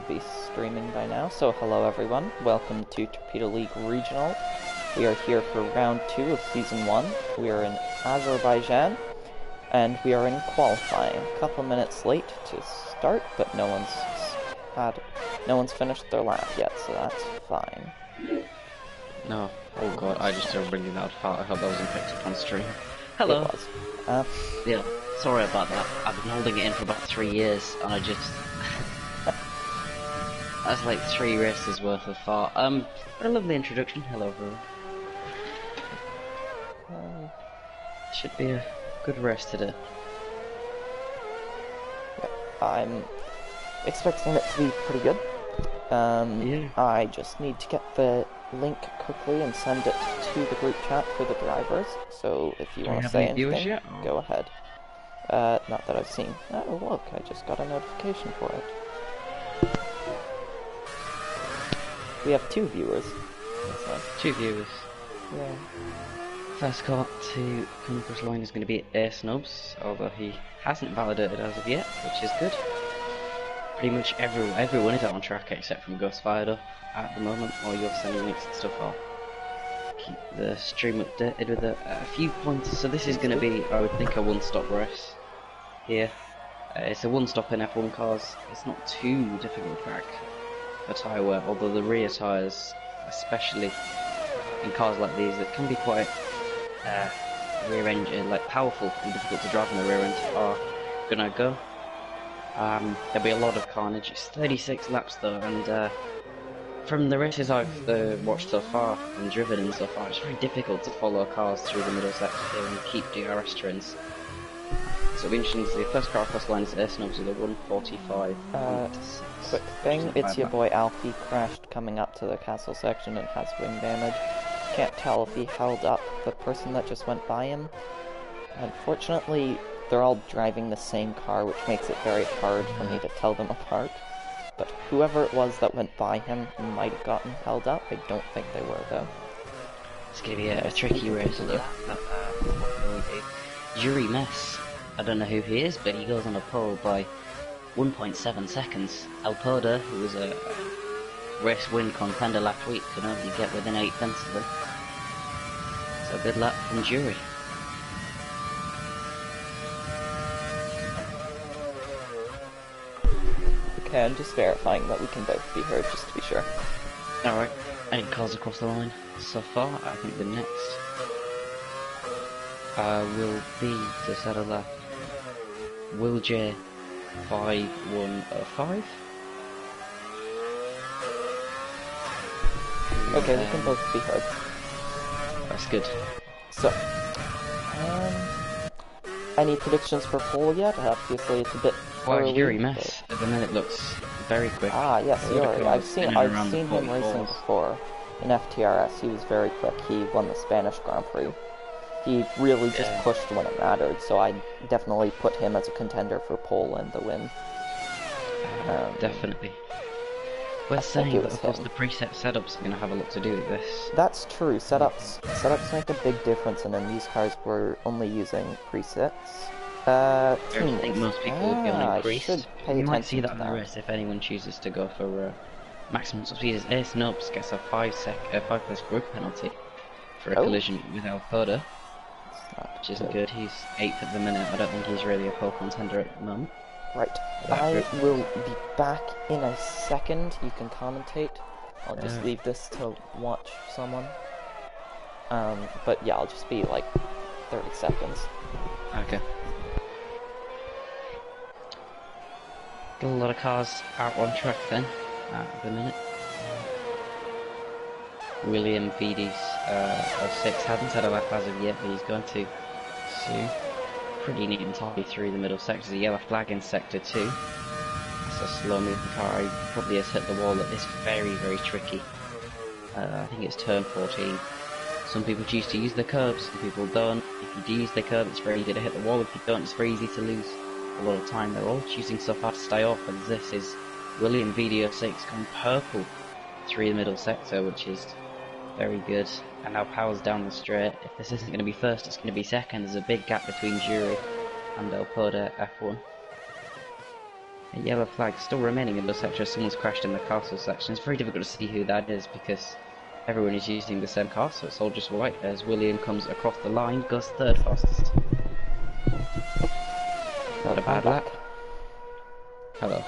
should be streaming by now. So hello everyone, welcome to Torpedo League Regional. We are here for round 2 of Season 1. We are in Azerbaijan, and we are in qualifying. A couple minutes late to start, but no one's finished their lap yet, so that's fine. No. Oh god, I just started bringing that part. I hope that wasn't picked up on stream. Hello. It was. Yeah, sorry about that. I've been holding it in for about 3 years, and I just... That's like 3 races worth of fart. What a lovely introduction. Hello everyone. Should be a good race today. Yeah, I'm expecting it to be pretty good. Yeah. I just need to get the link quickly and send it to the group chat for the drivers. So if you want to say anything, go ahead. Not that I've seen. Oh look, I just got a notification for it. We have 2 viewers. That's nice. 2 viewers. Yeah. First car to come across the line is going to be Air Snubs, although he hasn't validated as of yet, which is good. Pretty much everyone is out on track except from Ghost Fired Up at the moment, or you're sending links and stuff off. Keep the stream updated with a few points. So this is going to be, I would think, a one-stop race here. It's a one-stop in F1 cars. It's not too difficult track for tyre wear, although the rear tyres, especially in cars like these, that can be quite rear engine, like powerful and difficult to drive in the rear end, are gonna go. There'll be a lot of carnage. It's 36 laps though, and from the races I've watched so far and driven in so far, it's very difficult to follow cars through the middle sector here and keep DRS trends. So it'll be interesting to see. The first car across the line is Air Snubs with a 145. Quick thing, it's your boy Alfie, crashed coming up to the castle section and has wing damage. Can't tell if he held up the person that just went by him. Unfortunately, they're all driving the same car, which makes it very hard for me to tell them apart. But whoever it was that went by him might have gotten held up. I don't think they were, though. It's gonna be a tricky race, though. Yuri Mess. I don't know who he is, but he goes on a pole by 1.7 seconds. Alpoda, who was a race win contender last week, could only get within 8 tenths of it. So good luck from Jury. Okay, I'm just verifying that we can both be heard, just to be sure. Alright, any cars across the line so far? I think the next will be, to settle that, Will J 5105. Okay, we can both be heard. That's good. So, any predictions for pole yet? Obviously, it's a bit early. Yuri Mess at the minute looks very quick. Ah, yes, Yuri. I've seen him racing before in FTRS. He was very quick. He won the Spanish Grand Prix. He really just pushed when it mattered, so I definitely put him as a contender for pole and the win. Definitely. Worth saying that, of course, the preset setups are going to have a lot to do with this. That's true. Setups make a big difference, and in these cars we're only using presets. I think most people will be on increased. You might see that in the race if anyone chooses to go for maximum speed. As Air Snubs gets a 5 place group penalty for a collision with Alpoda, which isn't good. He's 8th at the minute. I don't think he's really a pole contender at the moment. Right, I will be back in a second. You can commentate. I'll just leave this to watch someone. But yeah, I'll just be like 30 seconds. Okay. Got a lot of cars out on track then, at the minute. William VD's 06 hasn't had a lap as of yet, but he's going to soon. Pretty neat and tidy through the middle sector. There's a yellow flag in sector 2. That's a slow moving car. He probably has hit the wall. It's very, very tricky. I think it's turn 14. Some people choose to use the curbs, some people don't. If you do use the curb, it's very easy to hit the wall. If you don't, it's very easy to lose a lot of time. They're all choosing so far to stay off, and this is William VD06 going purple through the middle sector, which is very good. And now powers down the straight. If this isn't going to be first, it's going to be second. There's a big gap between Jury and Alpoda F1. A yellow flag still remaining in the sector. Someone's crashed in the castle section. It's very difficult to see who that is because everyone is using the same car, so it's all just white as William comes across the line, goes third fastest. Not a bad lap. Hello.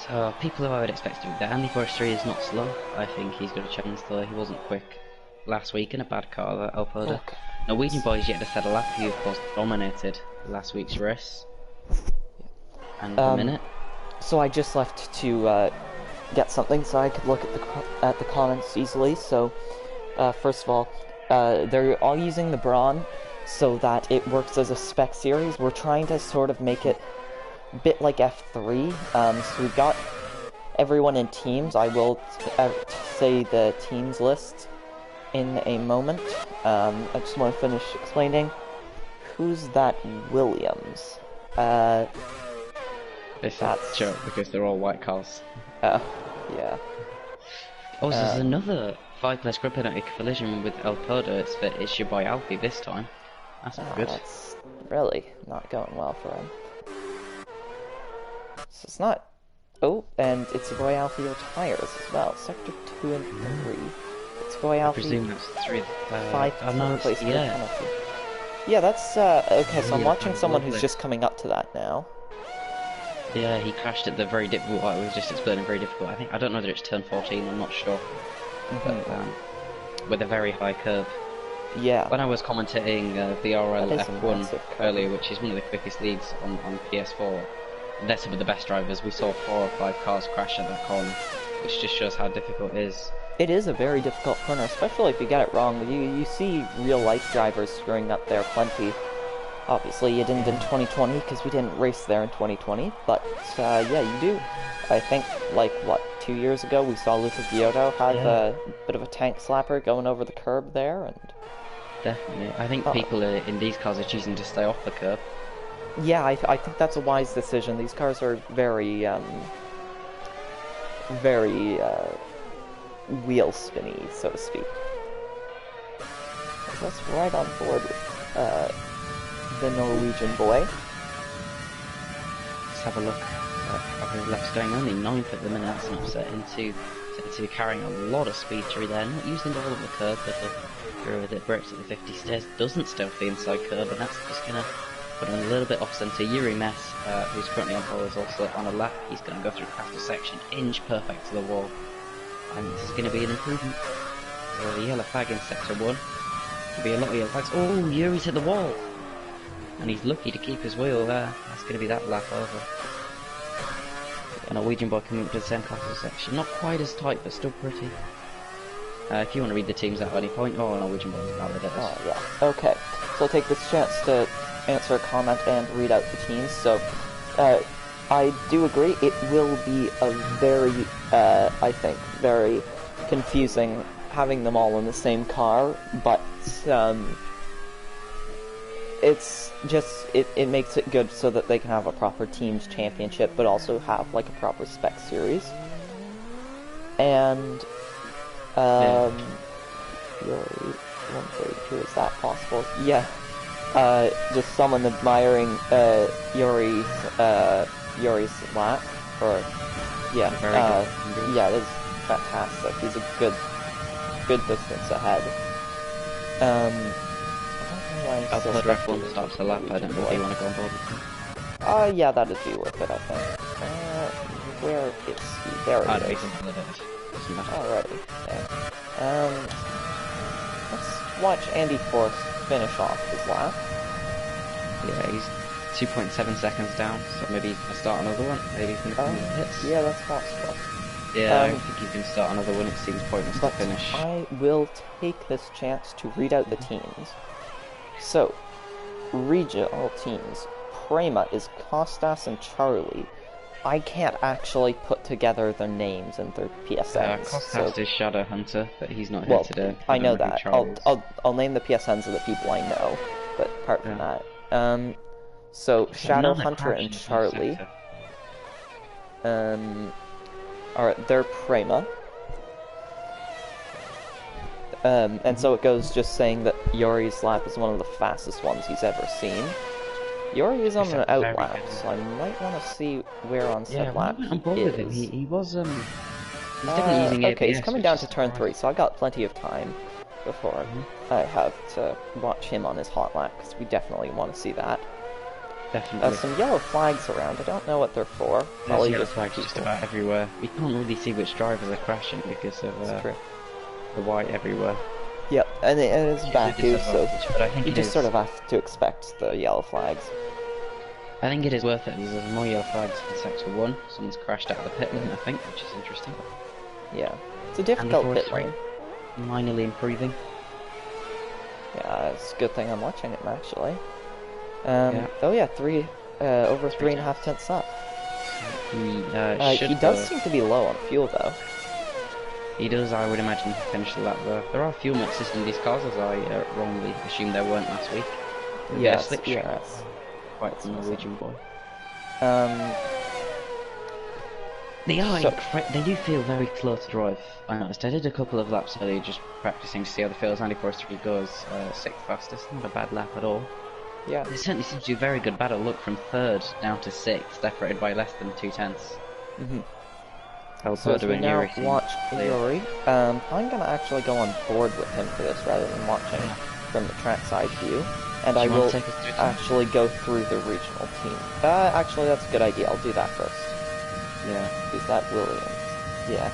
So, people who I would expect to be there. Andy Forestry is not slow. I think he's got a chance, though. He wasn't quick last week in a bad car, that Alpoda. Okay. Norwegian boys yet to set a lap. He, of course, dominated last week's race. And a minute. So I just left to get something so I could look at the comments easily. So, first of all, they're all using the Braun so that it works as a spec series. We're trying to sort of make it a bit like F3. So we've got everyone in teams. I will say the teams list in a moment. I just want to finish explaining. Who's that Williams? This is a joke because they're all white cars. Yeah. Oh, so there's another 5-place grid penalty collision with Alpoda. It's your boy Alfie this time. That's not good. That's really not going well for him. So it's not... Oh, and it's your boy Alfie tires as well. Sector 2 and 3. It's your boy Alfie. I presume that's 3. 5-place grid yeah. penalty. Yeah, that's... okay, so I'm Yeah, watching someone lovely. who's just coming up to that now. Yeah, he crashed at the very difficult. I was just explaining very difficult. I don't know whether it's turn 14. I'm not sure. But with a very high curve. Yeah. When I was commentating VRL That is a F1 massive curve. earlier, which is one of the quickest leagues on PS4, they're some of the best drivers. We saw 4 or 5 cars crash at that corner, which just shows how difficult it is. It is a very difficult corner, especially if you get it wrong. You see real-life drivers screwing up there plenty. Obviously, you didn't in 2020 because we didn't race there in 2020, but yeah, you do. I think, like, what, 2 years ago we saw Luca Giotto have a bit of a tank slapper going over the curb there, and... Definitely. I think people in these cars are choosing to stay off the curb. Yeah, I think that's a wise decision. These cars are very, very, wheel spinny, so to speak. That's right on board with, the Norwegian boy. Let's have a look at how his lap's going. Only 9th at the minute. That's not set into carrying a lot of speed through there. Not using all of the curb, but through with it. Brakes at the 50 stairs. Doesn't stay off the inside curb, and that's just going to put him a little bit off centre. Yuri Mess, who's currently on pole, is also on a lap. He's going to go through the castle section, inch perfect to the wall. And this is going to be an improvement. The yellow flag in sector 1. There'll be a lot of yellow flags. Oh, Yuri's hit the wall! And he's lucky to keep his wheel there. That's going to be that lap over. A Norwegian boy coming up to the same castle section. Not quite as tight, but still pretty. If you want to read the teams at any point, Norwegian boy is valid. Oh, yeah. Okay. So I'll take this chance to answer a comment and read out the teams. So, I do agree. It will be a very, I think, very confusing having them all in the same car, but, it's just, it makes it good so that they can have a proper teams championship, but also have, like, a proper spec series. And, Yuri, is that possible? Yeah. Just someone admiring, Yuri's lap, or, yeah, Very good. yeah, it is fantastic. He's a good distance ahead. I'll put F1 starts the lap. I don't know if you want to go on board with him. Yeah, that'd be worth it, I think. Where is he? There I he don't is. think that it doesn't matter. Alrighty. Okay. Let's watch Andy Force finish off his lap. Yeah, he's 2.7 seconds down, so maybe he's going to start another one. Maybe he's going to come in the pits. Yeah, that's possible. Yeah, I think he's going to start another one. It seems pointless to finish. I will take this chance to read out the teams. So, regional teams. Prema is Kostas and Charlie. I can't actually put together their names and their PSNs. Kostas is Shadow Hunter, but he's not well, here today. I know that. I'll name the PSNs of the people I know, but apart from that, so Shadow Hunter and Charlie, they're Prema. And so it goes just saying that Yuri's lap is one of the fastest ones he's ever seen. Yuri is on Chris an had a very outlap, good- so I might want to see where on Yeah, said when I lap went on he board with him, is. he was he's definitely using ABS. Okay, he's coming which down is to turn 3, surprising. so I got plenty of time before I have to watch him on his hot lap, because we definitely want to see that. Definitely. Some yellow flags around, I don't know what they're for. There's Probably yellow just flags people. just about everywhere. We can't really see which drivers are crashing because of It's true. the white everywhere. Yep, and it is Which is a Baku, so disadvantage, but I think you it just is. sort of have to expect the yellow flags. I think it is worth it because there's more yellow flags in Sector 1. Someone's crashed out of the pit lane, I think, which is interesting. Yeah, it's a difficult And the pit force lane. minorly improving. Yeah, it's a good thing I'm watching it actually. Yeah. Oh yeah, over 3.5 tenths up. He He does seem to be low on fuel though. He does, I would imagine, finish the lap there. There are fuel mixes in these cars, as I wrongly assumed there weren't last week. Yes, slipstream. yes. Quite the Norwegian boy. Um, They are So- they do feel very close to drive. I noticed. I did a couple of laps earlier just practicing to see how the feels. Andy Forrester goes 6th fastest. Not a bad lap at all. yeah. It certainly seems to be a very good battle. Look, from 3rd down to 6th, separated by less than 2 tenths. So as we and now Yuri seem watch clear. Yuri, I'm gonna actually go on board with him for this rather than watching from the trackside view, and Do I you want will to take us through some- actually go through the regional team. Actually, that's a good idea. I'll do that first. Yeah. Is that Williams? Yeah.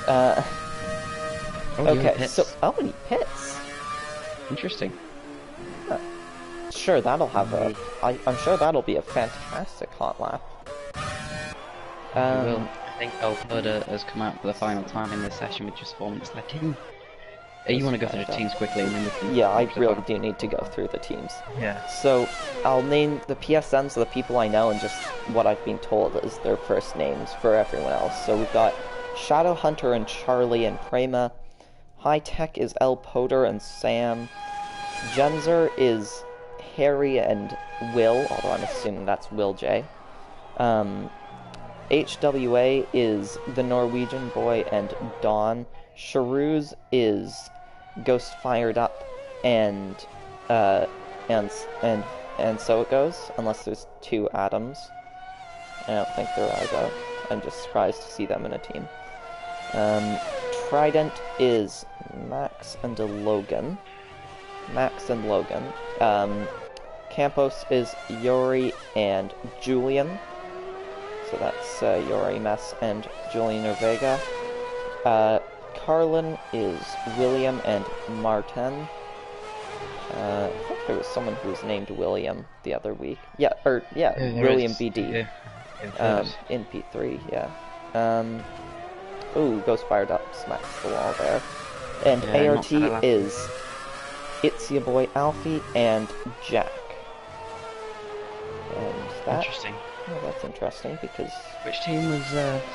Oh, Yuri Okay, pits. so he pits. Interesting. Sure, that'll have I'm sure that'll be a fantastic hot lap. Well, I think Alfredo has come out for the final time in this session with just 4 minutes left in. You want to go through the teams quickly and then we can... Yeah, I watch the really battle. do need to go through the teams. Yeah. So, I'll name the PSNs of the people I know and just what I've been told is their first names for everyone else. So we've got Shadowhunter and Charlie and Prema. High Tech is El Poder and Sam. Genzer is Harry and Will, although I'm assuming that's Will J. HWA is the Norwegian boy and Dawn. Sharuz is Ghost Fired Up and so it goes, unless there's 2 Adams. I don't think there are though. I'm just surprised to see them in a team. Trident is Max and Logan. Campos is Yuri and Julian. So that's Yuri Mess and Julian Orvega. Carlin is William and Martin. I think there was someone who was named William the other week. Yeah, William BD. In P3, yeah. Ghost Fired Up, smacks the wall there. And Yeah, ART is It's Your Boy Alfie and Jack. And that... Interesting. Oh, that's interesting because Which team was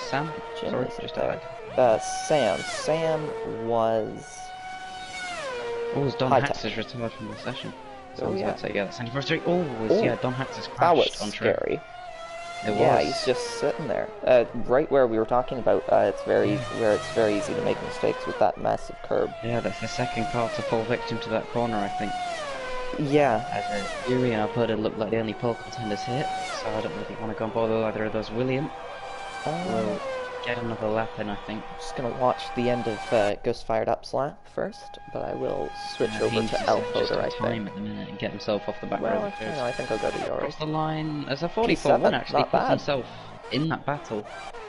Sam? Jim Sorry, isn't just there. ahead. Sam. Sam was... Oh, was Don High Hacks Tech. has retired from the session. Oh, yeah. I'd say, yeah, that's anniversary. Oh, yeah, Don Hacks has crashed That was on track. scary. It Yeah, was. he's just sitting there. Right where we were talking about, where it's very easy to make mistakes with that massive curb. Yeah, that's the second car to fall victim to that corner, I think. Yeah. As Yuri and Alberta look like the only pole contenders here, so I don't really want to go on board with either of those. William will get another lap in, I think. I'm just gonna watch the end of Ghost Fired Up's lap first, but I will switch over He's to just Elfoder, on I time think. at the minute and get himself off the back Well, row. I think I'll go to Yori. Across the line as a 44 P7, one actually not puts bad. himself in that battle.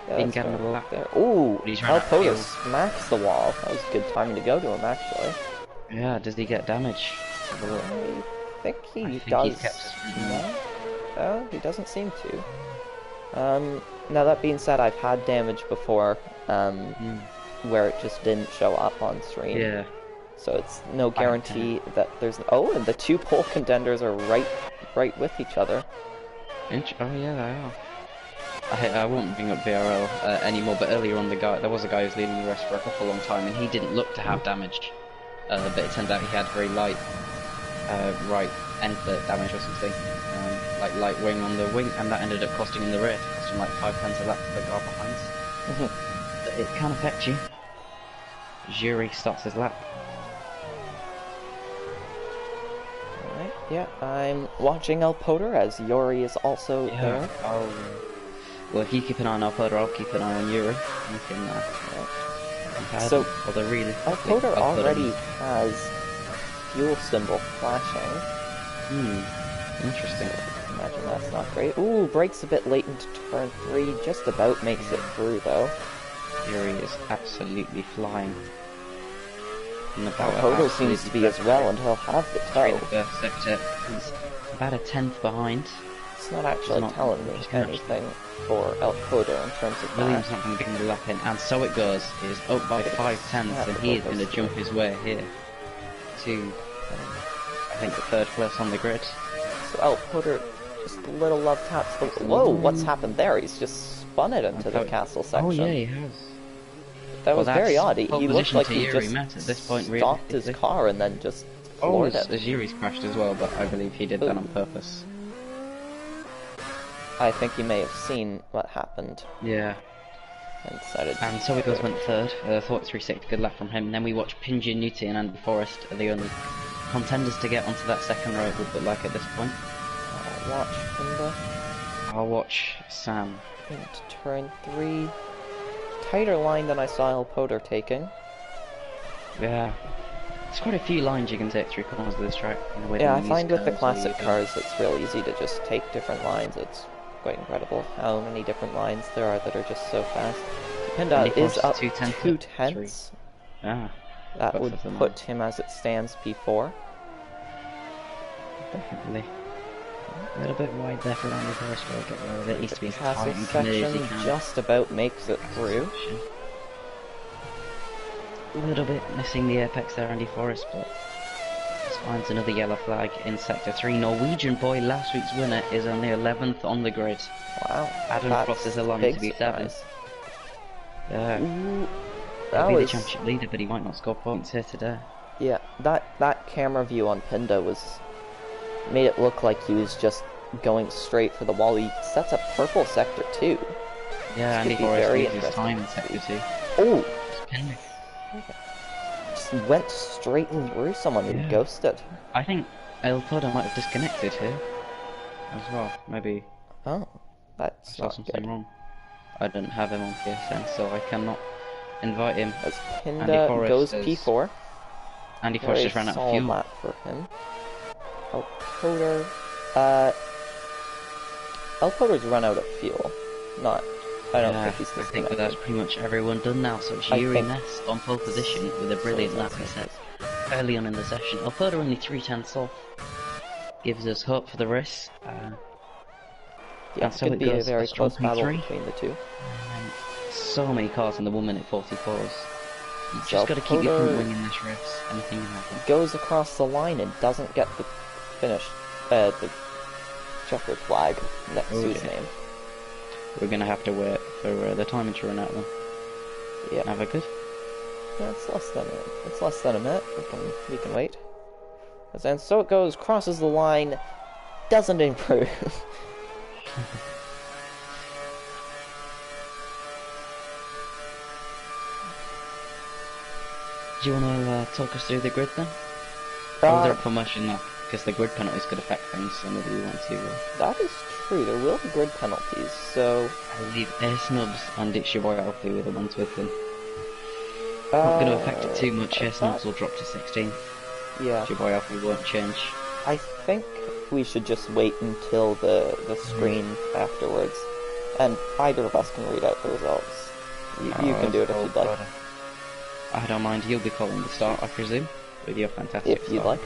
Yeah, Didn't that's get fair. another lap There. Ooh, But he's run out of Elfoder fuel. smacks the wall. That was good timing to go to him, actually. Yeah, does he get damage? Have a look. I think he I think does. he's kept his rhythm. No? Oh, he doesn't seem to. Now that being said, I've had damage before, where it just didn't show up on screen. Yeah. So it's no guarantee that there's... Oh, and the 2 pole contenders are right with each other. Oh yeah, they are. I won't bring up VRL anymore, but earlier on there was a guy who was leading the rest for a long time, and he didn't look to have damage. But it turned out he had very light right end plate damage or something, like light wing on the wing, and that ended up costing him the rear. It cost him like 5 tenths a lap for the car behind. But it can affect you. Jury starts his lap. Alright. Yeah, I'm watching El Poder as Yori is also there. Well, if you keep an eye on Alpoder, I'll keep an eye on Yuri. We can compare So, them. Although really, El Poder already has fuel symbol flashing. Interesting. Imagine that's not great. Ooh, brakes a bit late into turn 3, just about makes it through though. Yuri is absolutely flying. El Poder seems to be as well, and he'll have the toe. First sector. He's about a tenth behind. It's not actually telling me anything for El Poder in terms of Williams that. not going to get the lap in, and so it goes. He's up by 5/10, and he is going to jump his way here to, I think, the 3rd place on the grid. So El Poder just a little love taps the... Whoa, what's happened there? He's just spun it into the castle section. Oh yeah, he has. That was very odd. He looked like he Yuri just at this point, stopped his car and then just floored it. As Yuri's crashed as well, but I believe he did that on purpose. I think he may have seen what happened. Yeah. And decided. And so it goes went 3rd. Thought 360, good lap from him. And then we watch Pinji, Nuti, and Andy Forrest are the only contenders to get onto that 2nd row. It would look like at this point. I'll watch Hinda. I'll watch Sam. Into turn 3. Tighter line than I saw El Poder taking. Yeah. There's quite a few lines you can take through corners of this track. Yeah, I find with the classic cars it's real easy to just take different lines. It's quite incredible how many different lines there are that are just so fast. Pinda is up 2/10. Ah, that would put him as it stands P4. Definitely. A little bit wide there for Andy Forrest, but I'll get rid of it. Needs to be Castle section just about makes it through. A little bit missing the apex there, Andy Forrest, but just finds another yellow flag in Sector 3. Norwegian boy, last week's winner, is only 11th on the grid. Wow. Adam crosses along to be 7th. That He'll be was the championship leader, but he might not score points here today. Yeah, that camera view on Pinda made it look like he was just going straight for the wall. That's a purple Sector 2. Yeah, Andy Forrest leaves his time in Sector 2. Oh! Just went straight through someone who ghosted. I think El Poder might have disconnected here as well. Maybe. Oh, that's I saw not something good. wrong. I don't have him on PSN, so I cannot invite him. As Pinda goes P4. Andy Forrest just ran out of fuel. Lap for him. El Poder. El Poder's run out of fuel. I don't think he's disconnected. I think that's pretty much everyone done now, so it's Yuri Ness on pole position with a brilliant lap he set early on in the session. El Poder only 3/10 off. Gives us hope for the race. Yeah, it's going to be a very close battle between the two. So many cars in the 1:44s. You just got to keep your front wing in this race. Anything can happen. Goes across the line and doesn't get the finish, the checkered flag next to his name. We're gonna have to wait for the timing to run out then. Yeah. Have a good? Yeah, it's less than a minute. We can wait. And so it goes, crosses the line, doesn't improve. Do you want to talk us through the grid then? Or is there a promotion now? Because the grid penalties could affect things, so maybe we want to... That is true, there will be grid penalties, so... I believe Air Snubs and It's Your Boy Alfie were the ones with them. Not going to affect it too much, Air Snubs will drop to 16. Yeah. It's Your Boy Alfie won't change. I think we should just wait until the screen afterwards, and either of us can read out the results. You can do it if you'd like. I don't mind, you'll be calling the start, I presume, with your fantastic If you'd like.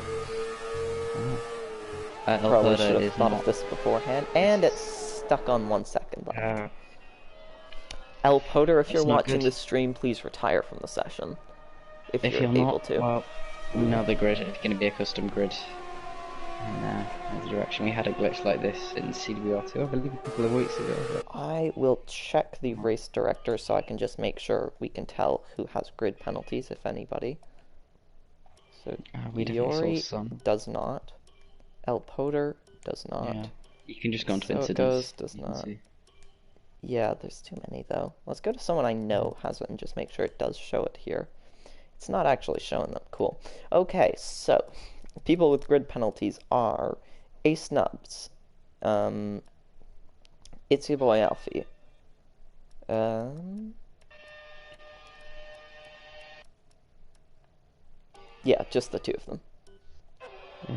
Probably should have thought of this beforehand, and it's stuck on 1 second left. El Poder, if you're watching this stream, please retire from the session. If you're able not, to. Well, we know the grid, it's going to be a custom grid. In the direction. We had a glitch like this in CWR2, I believe, a couple of weeks ago. But... I will check the race director so I can just make sure we can tell who has grid penalties, if anybody. So, Yori does not. El Poder does not. Yeah. You can just go into incidents. Goes does not. Yeah, there's too many though. Let's go to someone I know has it and just make sure it does show it here. It's not actually showing them. Cool. Okay, so people with grid penalties are Ace Nubs, um, It's Your Boy Alfie, um, yeah, just the two of them. Yeah.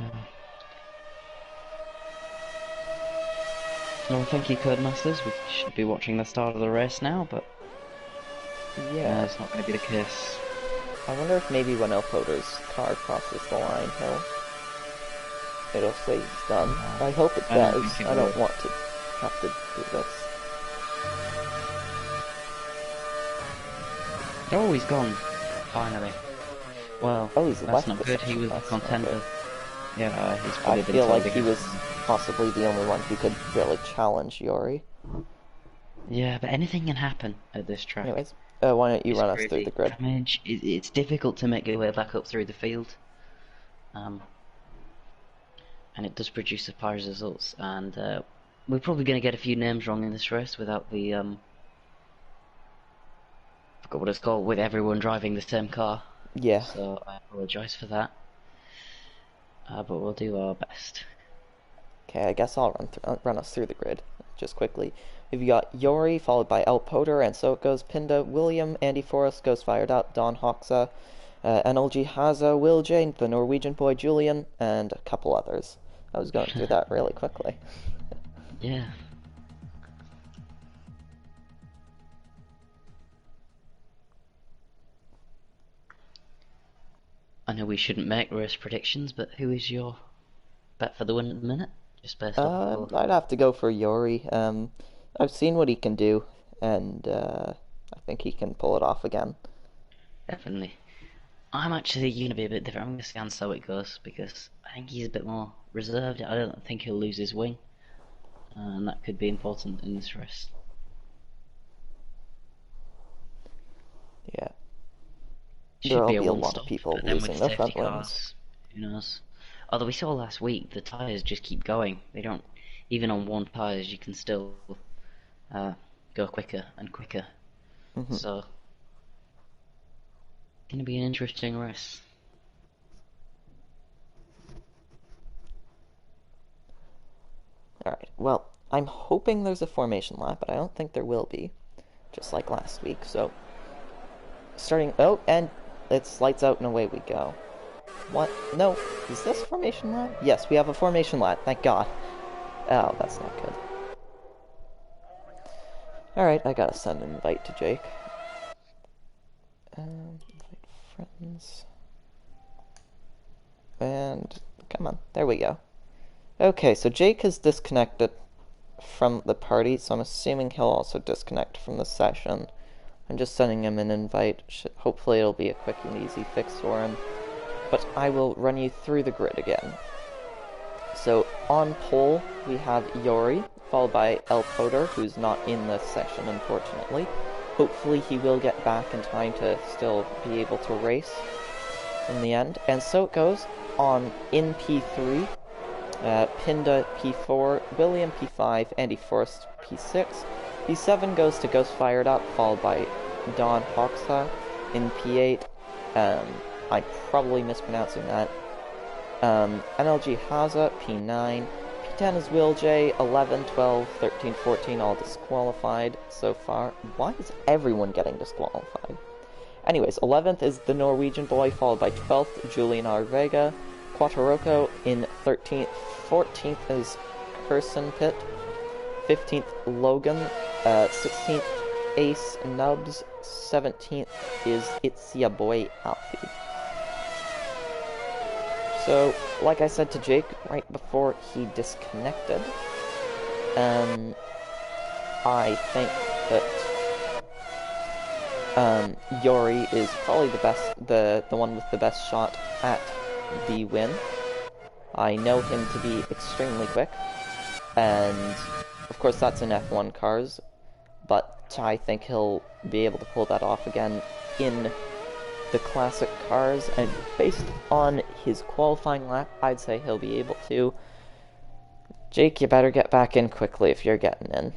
Well, thank you, Codemasters. We should be watching the start of the race now, but Yeah, it's not going to be the case. I wonder if maybe when Elpoder's car crosses the line, it'll say he's done. I hope it I don't does. think it I don't will. want to have to do this. Oh, he's gone. Finally. Well, Oh, he's that's left not the good. He section. was the That's not contender. good. Yeah, he's I probably been feel like told he again. was possibly the only one who could really challenge Yori. Yeah, but anything can happen at this track. Anyways, why don't you It's run us through the crazy. grid? Damage. It's difficult to make your way back up through the field. And it does produce surprise results. And we're probably going to get a few names wrong in this race without the forgot what it's called, with everyone driving the same car. Yeah. So I apologise for that. But we'll do our best. Okay, I guess I'll run us through the grid just quickly. We've got Yori, followed by El Poder, and so it goes Pinda, William, Andy Forrest goes fired up, Don Hoxa, NLG Haza, Will Jane, the Norwegian boy Julian, and a couple others. I was going through that really quickly. Yeah. I know we shouldn't make race predictions, but who is your bet for the win at the minute? Just based off of I'd have to go for Yori. I've seen what he can do, and I think he can pull it off again. Definitely. I'm actually going to be a bit different. I'm going to see how it goes because I think he's a bit more reserved. I don't think he'll lose his wing, and that could be important in this race. Yeah. Should be There'll a be a one lot of stop, people but then with losing their safety front wings. cars, who knows? Although we saw last week the tyres just keep going. They don't, even on one tyres, you can still go quicker and quicker. Mm-hmm. So, going to be an interesting race. Alright, well, I'm hoping there's a formation lap, but I don't think there will be, just like last week, so... Starting... Oh, and it's lights out and away we go. What? No, is this formation lap? Yes, we have a formation lap, thank God. Oh, that's not good. Alright, I gotta send an invite to Jake. Invite friends. And... come on, there we go. Okay, so Jake has disconnected from the party, so I'm assuming he'll also disconnect from the session. I'm just sending him an invite. Hopefully it'll be a quick and easy fix for him. But I will run you through the grid again. So on pole, we have Yori, followed by El Poder, who's not in this session, unfortunately. Hopefully he will get back in time to still be able to race in the end. And so it goes on in P3. Pinda P4, William P5, Andy Forrest P6. P7 goes to Ghost Fired Up, followed by Don Hoxa in P8. I'm probably mispronouncing that. NLG Haza, P9. P10 is Will J, 11, 12, 13, 14, all disqualified so far. Why is everyone getting disqualified? Anyways, 11th is the Norwegian boy, followed by 12th, Julian R. Vega. Quattroco in 13th. 14th is Person Pit. 15th, Logan. 16th, Ace Nubs. 17th is It's Ya Boy Alfie. So, like I said to Jake right before he disconnected, I think that Yori is probably the one with the best shot at the win. I know him to be extremely quick, and of course that's in F1 cars, but I think he'll be able to pull that off again in the classic cars, and based on his qualifying lap, I'd say he'll be able to. Jake, you better get back in quickly if you're getting in,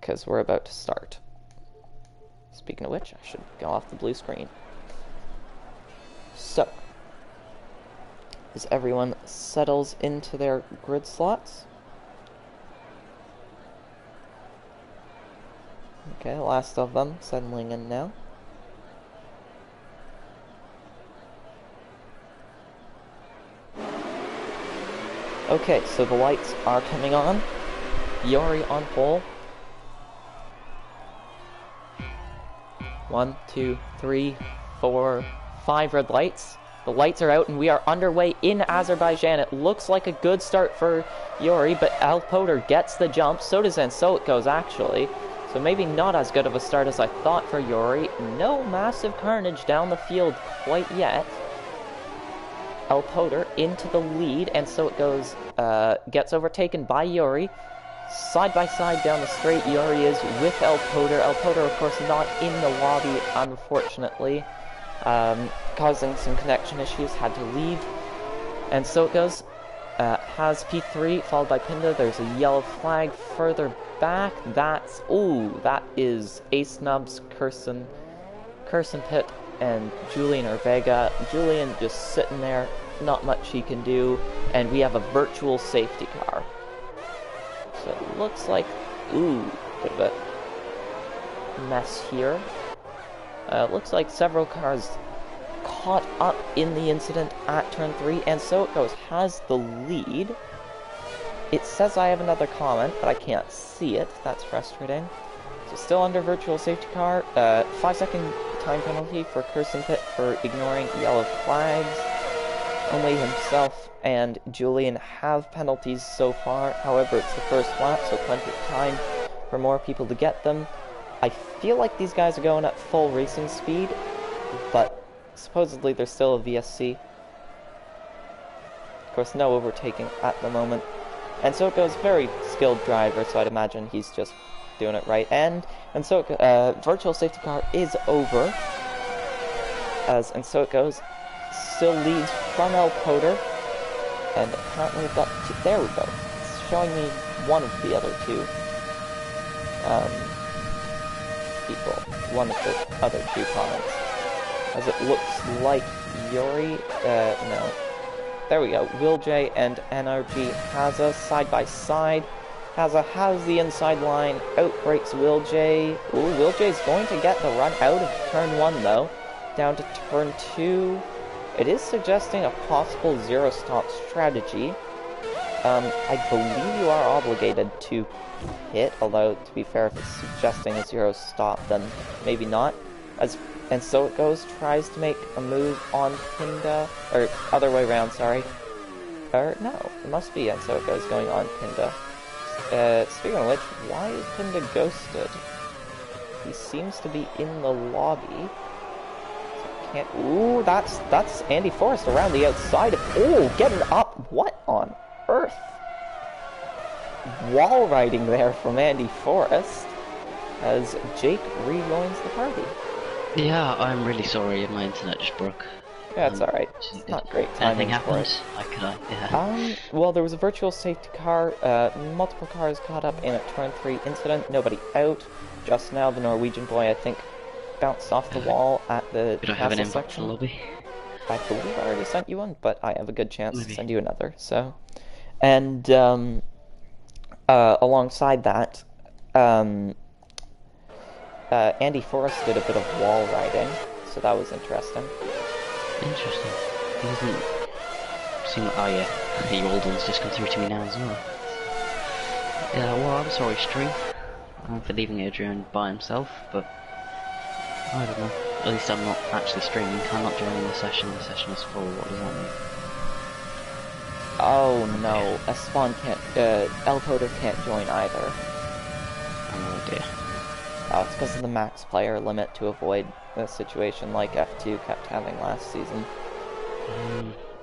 because we're about to start. Speaking of which, I should go off the blue screen. So, as everyone settles into their grid slots. Okay, last of them settling in now. Okay, so the lights are coming on. Yori on pole. 1, 2, 3, 4, 5 red lights. The lights are out and we are underway in Azerbaijan. It looks like a good start for Yori, but Alpoder gets the jump. So does And So It Goes, actually. So maybe not as good of a start as I thought for Yori. No massive carnage down the field quite yet. Alpoder into the lead, And So It Goes gets overtaken by Yori. Side by side down the straight, Yori is with Alpoder. Alpoder, of course, not in the lobby, unfortunately, causing some connection issues, had to leave. And So It Goes has P3, followed by Pinda. There's a yellow flag further back. That's, ooh, that is Ace Nubs, Curson Pit, and Julian Orvega. Julian just sitting there, not much he can do, and we have a virtual safety car. So it looks like, ooh, bit of a mess here. Looks like several cars caught up in the incident at turn 3, and So It Goes has the lead. It says I have another comment, but I can't see it. That's frustrating. So still under virtual safety car. 5-second time penalty for Curson Pit for ignoring yellow flags. Only himself and Julian have penalties so far. However, it's the first lap, so plenty of time for more people to get them. I feel like these guys are going at full racing speed, but supposedly there's still a VSC. Of course, no overtaking at the moment. And So It Goes, very skilled driver, so I'd imagine he's just doing it right. And So virtual safety car is over, and So It Goes still leads from Alpoder, and apparently we've got two, there we go. It's showing me one of the other two people, one of the other two comments, as it looks like Yori, no, there we go, Will J and NRG Haza side by side. Haza has the inside line, outbreaks Will J. Ooh, Will J's going to get the run out of turn 1 though, down to turn 2. It is suggesting a possible zero-stop strategy. I believe you are obligated to hit, although, to be fair, if it's suggesting a zero-stop, then maybe not. And So It Goes tries to make a move on Pinda, or other way around, sorry. Or, no, it must be And So It Goes going on Pinda. Speaking of which, why is Pinda ghosted? He seems to be in the lobby. Ooh, that's Andy Forrest around the outside of... Ooh, getting up. What on earth? Wall riding there from Andy Forrest as Jake rejoins the party. Yeah, I'm really sorry. My internet just broke. Yeah, it's alright. It's not great timing for it. Yeah. Well, there was a virtual safety car. Multiple cars caught up in a turn 3 incident. Nobody out. Just now, the Norwegian boy, I think, bounced off the wall at the Did I have an castle invite to section. the lobby? I believe I already sent you one, but I have a good chance Maybe. to send you another. So, and alongside that, Andy Forrest did a bit of wall riding, so that was interesting. Interesting. He doesn't seem like... Oh yeah, the old one's just come through to me now as well. Yeah, well, I'm sorry, stream, for leaving Adrian by himself, but I don't know. At least I'm not actually streaming. I'm not joining the session. The session is full. What does that mean? Oh no, Espan can't, Alpoder can't join either. Oh dear. Oh, it's because of the max player limit to avoid a situation like F2 kept having last season.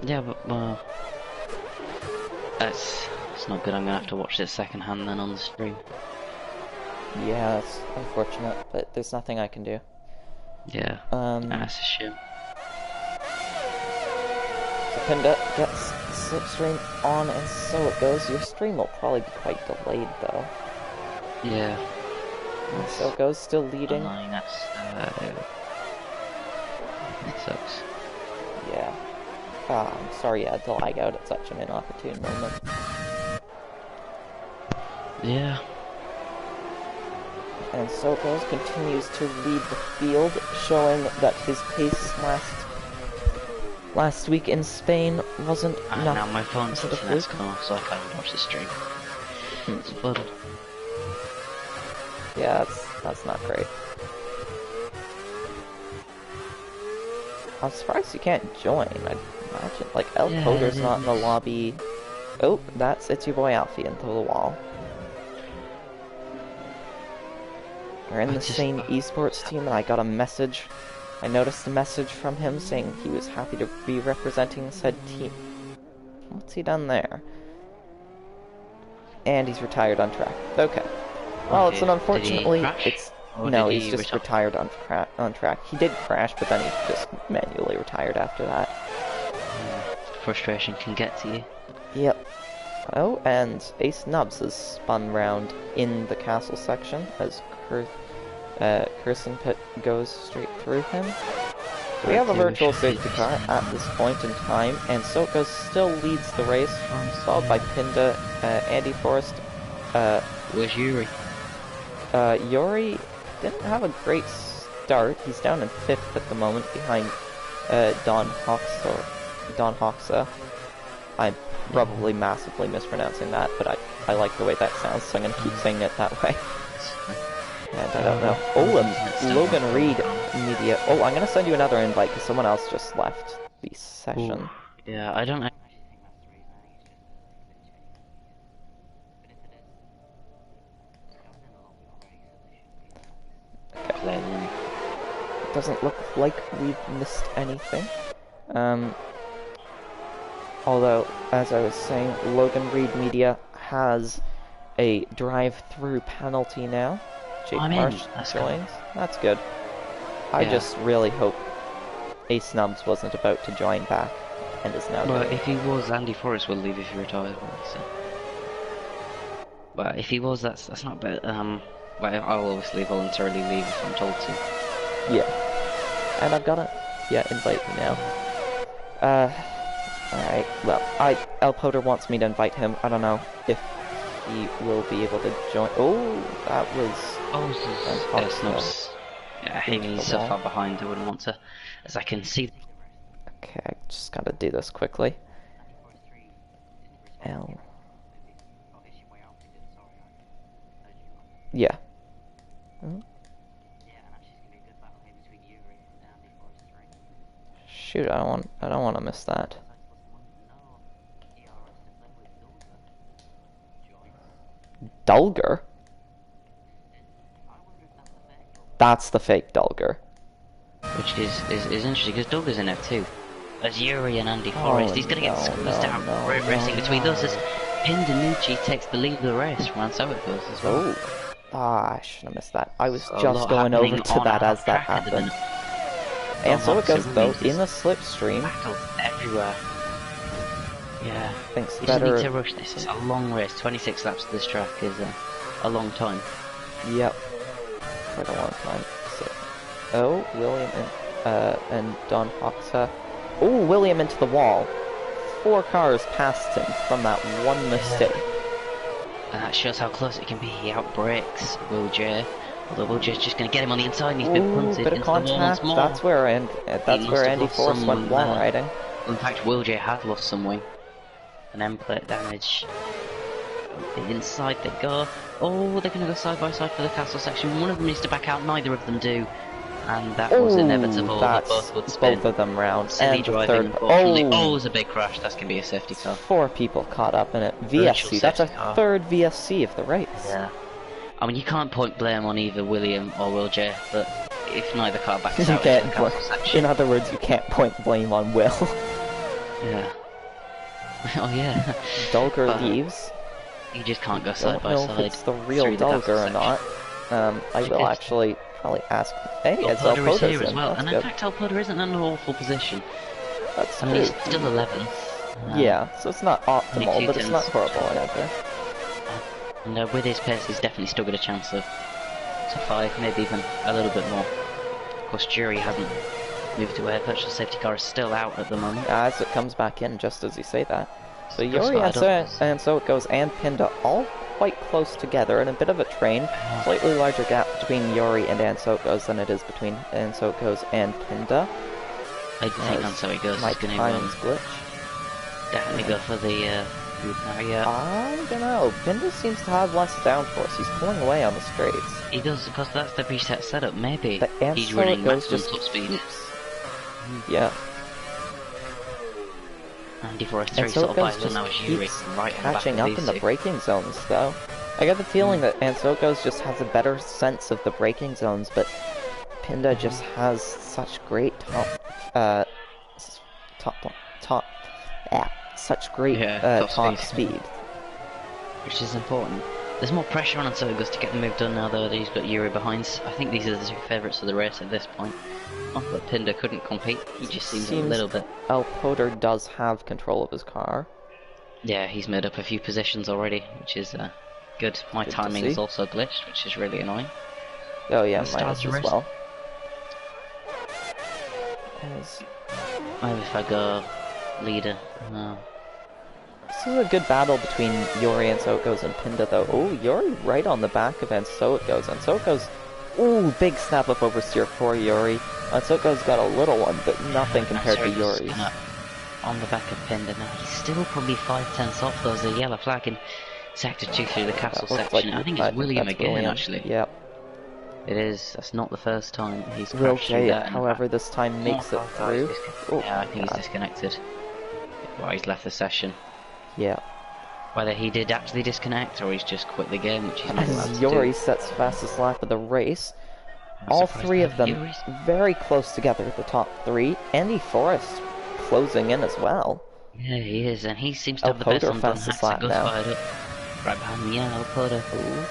Yeah, but, well... It's not good. I'm gonna have to watch this second hand then on the stream. Yeah, it's unfortunate, but there's nothing I can do. Yeah, that's a shame. So Pinda gets slipstream on, and So It Goes. Your stream will probably be quite delayed, though. Yeah. And So It Goes, still leading. Annoying, that's, it sucks. Yeah. I'm sorry you had to lag out at such an inopportune moment. Yeah. And Sokos continues to lead the field, showing that his pace last week in Spain wasn't enough. Now my phone's internet's gone off, so I can't watch the stream. It's flooded. Yeah, that's not great. I'm surprised you can't join. I'd imagine, like, El Poder's not in the lobby. Oh, it's your boy Alfie into the wall. We're in the same esports team, and I got a message. I noticed a message from him saying he was happy to be representing said team. What's he done there? And he's retired on track. Okay. Well, it's an unfortunately, no, he's just retired on track. He did crash, but then he just manually retired after that. Frustration can get to you. Yep. Oh, and Ace Nubs has spun round in the castle section as Kirsten Pitt goes straight through him. So we have a virtual safety car at this point in time, and Sokos still leads the race, followed by Pinda, Andy Forrest. Where's Yuri? Yuri didn't have a great start. He's down in 5th at the moment, behind Don Hoxa. I'm probably massively mispronouncing that, but I like the way that sounds, so I'm going to keep saying it that way. And I don't know. Oh, Logan Reed Media. Oh, I'm going to send you another invite because someone else just left the session. Ooh. Yeah, I don't know. Okay. It doesn't look like we've missed anything. Although, as I was saying, Logan Reed Media has a drive-through penalty now. Jake Marsh joins. That's good. I just really hope Ace Nubs wasn't about to join back and is now. But if he was, Andy Forrest will leave if he retires. So. But if he was, that's not bad. Well, I'll obviously voluntarily leave if I'm told to. Yeah. And I've got a invite me now. Alright, well, El Poder wants me to invite him. I don't know if he will be able to join. Oh, that was... Oh, this is Snubs. Yeah, he's so far behind I wouldn't want to, as I can see. Okay, I just gotta do this quickly. L. Yeah. Hmm? Shoot, I don't want to miss that. Dulger? That's the fake Dulger. Which is interesting, because Dulger's in it too. As Yuri and Andy Forrest, he's gonna get squeezed out. Road racing between those as Pindanucci takes the lead of the race, and so it goes as well. Oh. I should have missed that. I was just going over to that as that happened. And so it goes though, in the slipstream. Everywhere. Yeah. Thanks You just need to rush this. It's a long race. 26 laps of this track is a long time. Yep. Quite a long time. So, oh, William and Don Hoxa. Oh, William into the wall. 4 cars passed him from that one mistake. And that shows how close it can be. He outbrakes Will J. Although Will J's just going to get him on the inside, and he's been punted bit of into the wall once more. That's where Andy Forrest went wall riding. In fact, Will J had lost some wing. An end plate damage. Inside they go. Oh, they're going to go side by side for the castle section. One of them needs to back out, neither of them do. And that was inevitable. That both would spin. Both of them round. Silly and driving. The third. Oh, it was a big crash. That's going to be a safety car. 4 people caught up in it. VSC. That's a third VSC of the race. Yeah. I mean, you can't point blame on either William or Will J, but if neither car backs out, in other words, you can't point blame on Will. Yeah. Oh yeah. Dulger leaves. You just can't go side by side. I don't know if it's the real Dulger or not. I will actually probably ask. Hey, it's El Poder's here as well, and in fact, El Poder isn't in an awful position. That's I mean, he's still 11th. Yeah, so it's not optimal, but it's not horrible either. And with his pace, he's definitely still got a chance of top 5, maybe even a little bit more. Of course, Jury hasn't moved away. Virtual safety car is still out at the moment. As it comes back in, just as you say that. So Goes Yuri fired up. and so it goes, and Pinda all quite close together in a bit of a train. Slightly larger gap between Yuri and so it goes than it is between and so it goes and Pinda. I think so it goes. My He's gonna timing's glitch. definitely go for the yeah. I don't know. Pinda seems to have less downforce. He's pulling away on the straights. He does, because that's the preset setup. Maybe But and he's so running it goes maximum just top speed. keeps. Yeah. And D4S3 And so sort it of goes buys just now as Yuri keeps right catching on up the in back the of braking zones, though. I get the feeling that Ansoko's just has a better sense of the braking zones, but Pinda just has such great such great top speed. Which is important. There's more pressure on Ansoko's to get the move done now, though, that he's got Yuri behind. I think these are the two favourites of the race at this point. Not that Pinda couldn't compete, he just seems a little bit... Poder does have control of his car. Yeah, he's made up a few positions already, which is good. My timing is also glitched, which is really annoying. Oh yeah, mine is as well. Maybe if I go leader. This is a good battle between Yuri and Soko's and Pinda, though. Oh, Yuri right on the back of Ansoko's. Ansoko's, ooh, big snap up oversteer for Yuri. Ansoko's got a little one, but nothing compared to Yuri's. On the back of Pinda now. He's still probably 5/10 off, though. There's a yellow flag in Sector 2 through the castle section. Like, I think it's William again, actually. Yep. It is. That's not the first time he's Will crashed through that. however, this time makes it through. Oh, yeah, I think he's disconnected. Well, he's left the session. Yeah. Whether he did actually disconnect or he's just quit the game, which he's not allowed to do. Yuri sets fastest lap of the race. All three of them very close together at the top three. Andy Forrest closing in as well. Yeah, he is, and he seems to have the best on fastest lap now. Right behind me, yeah, Poder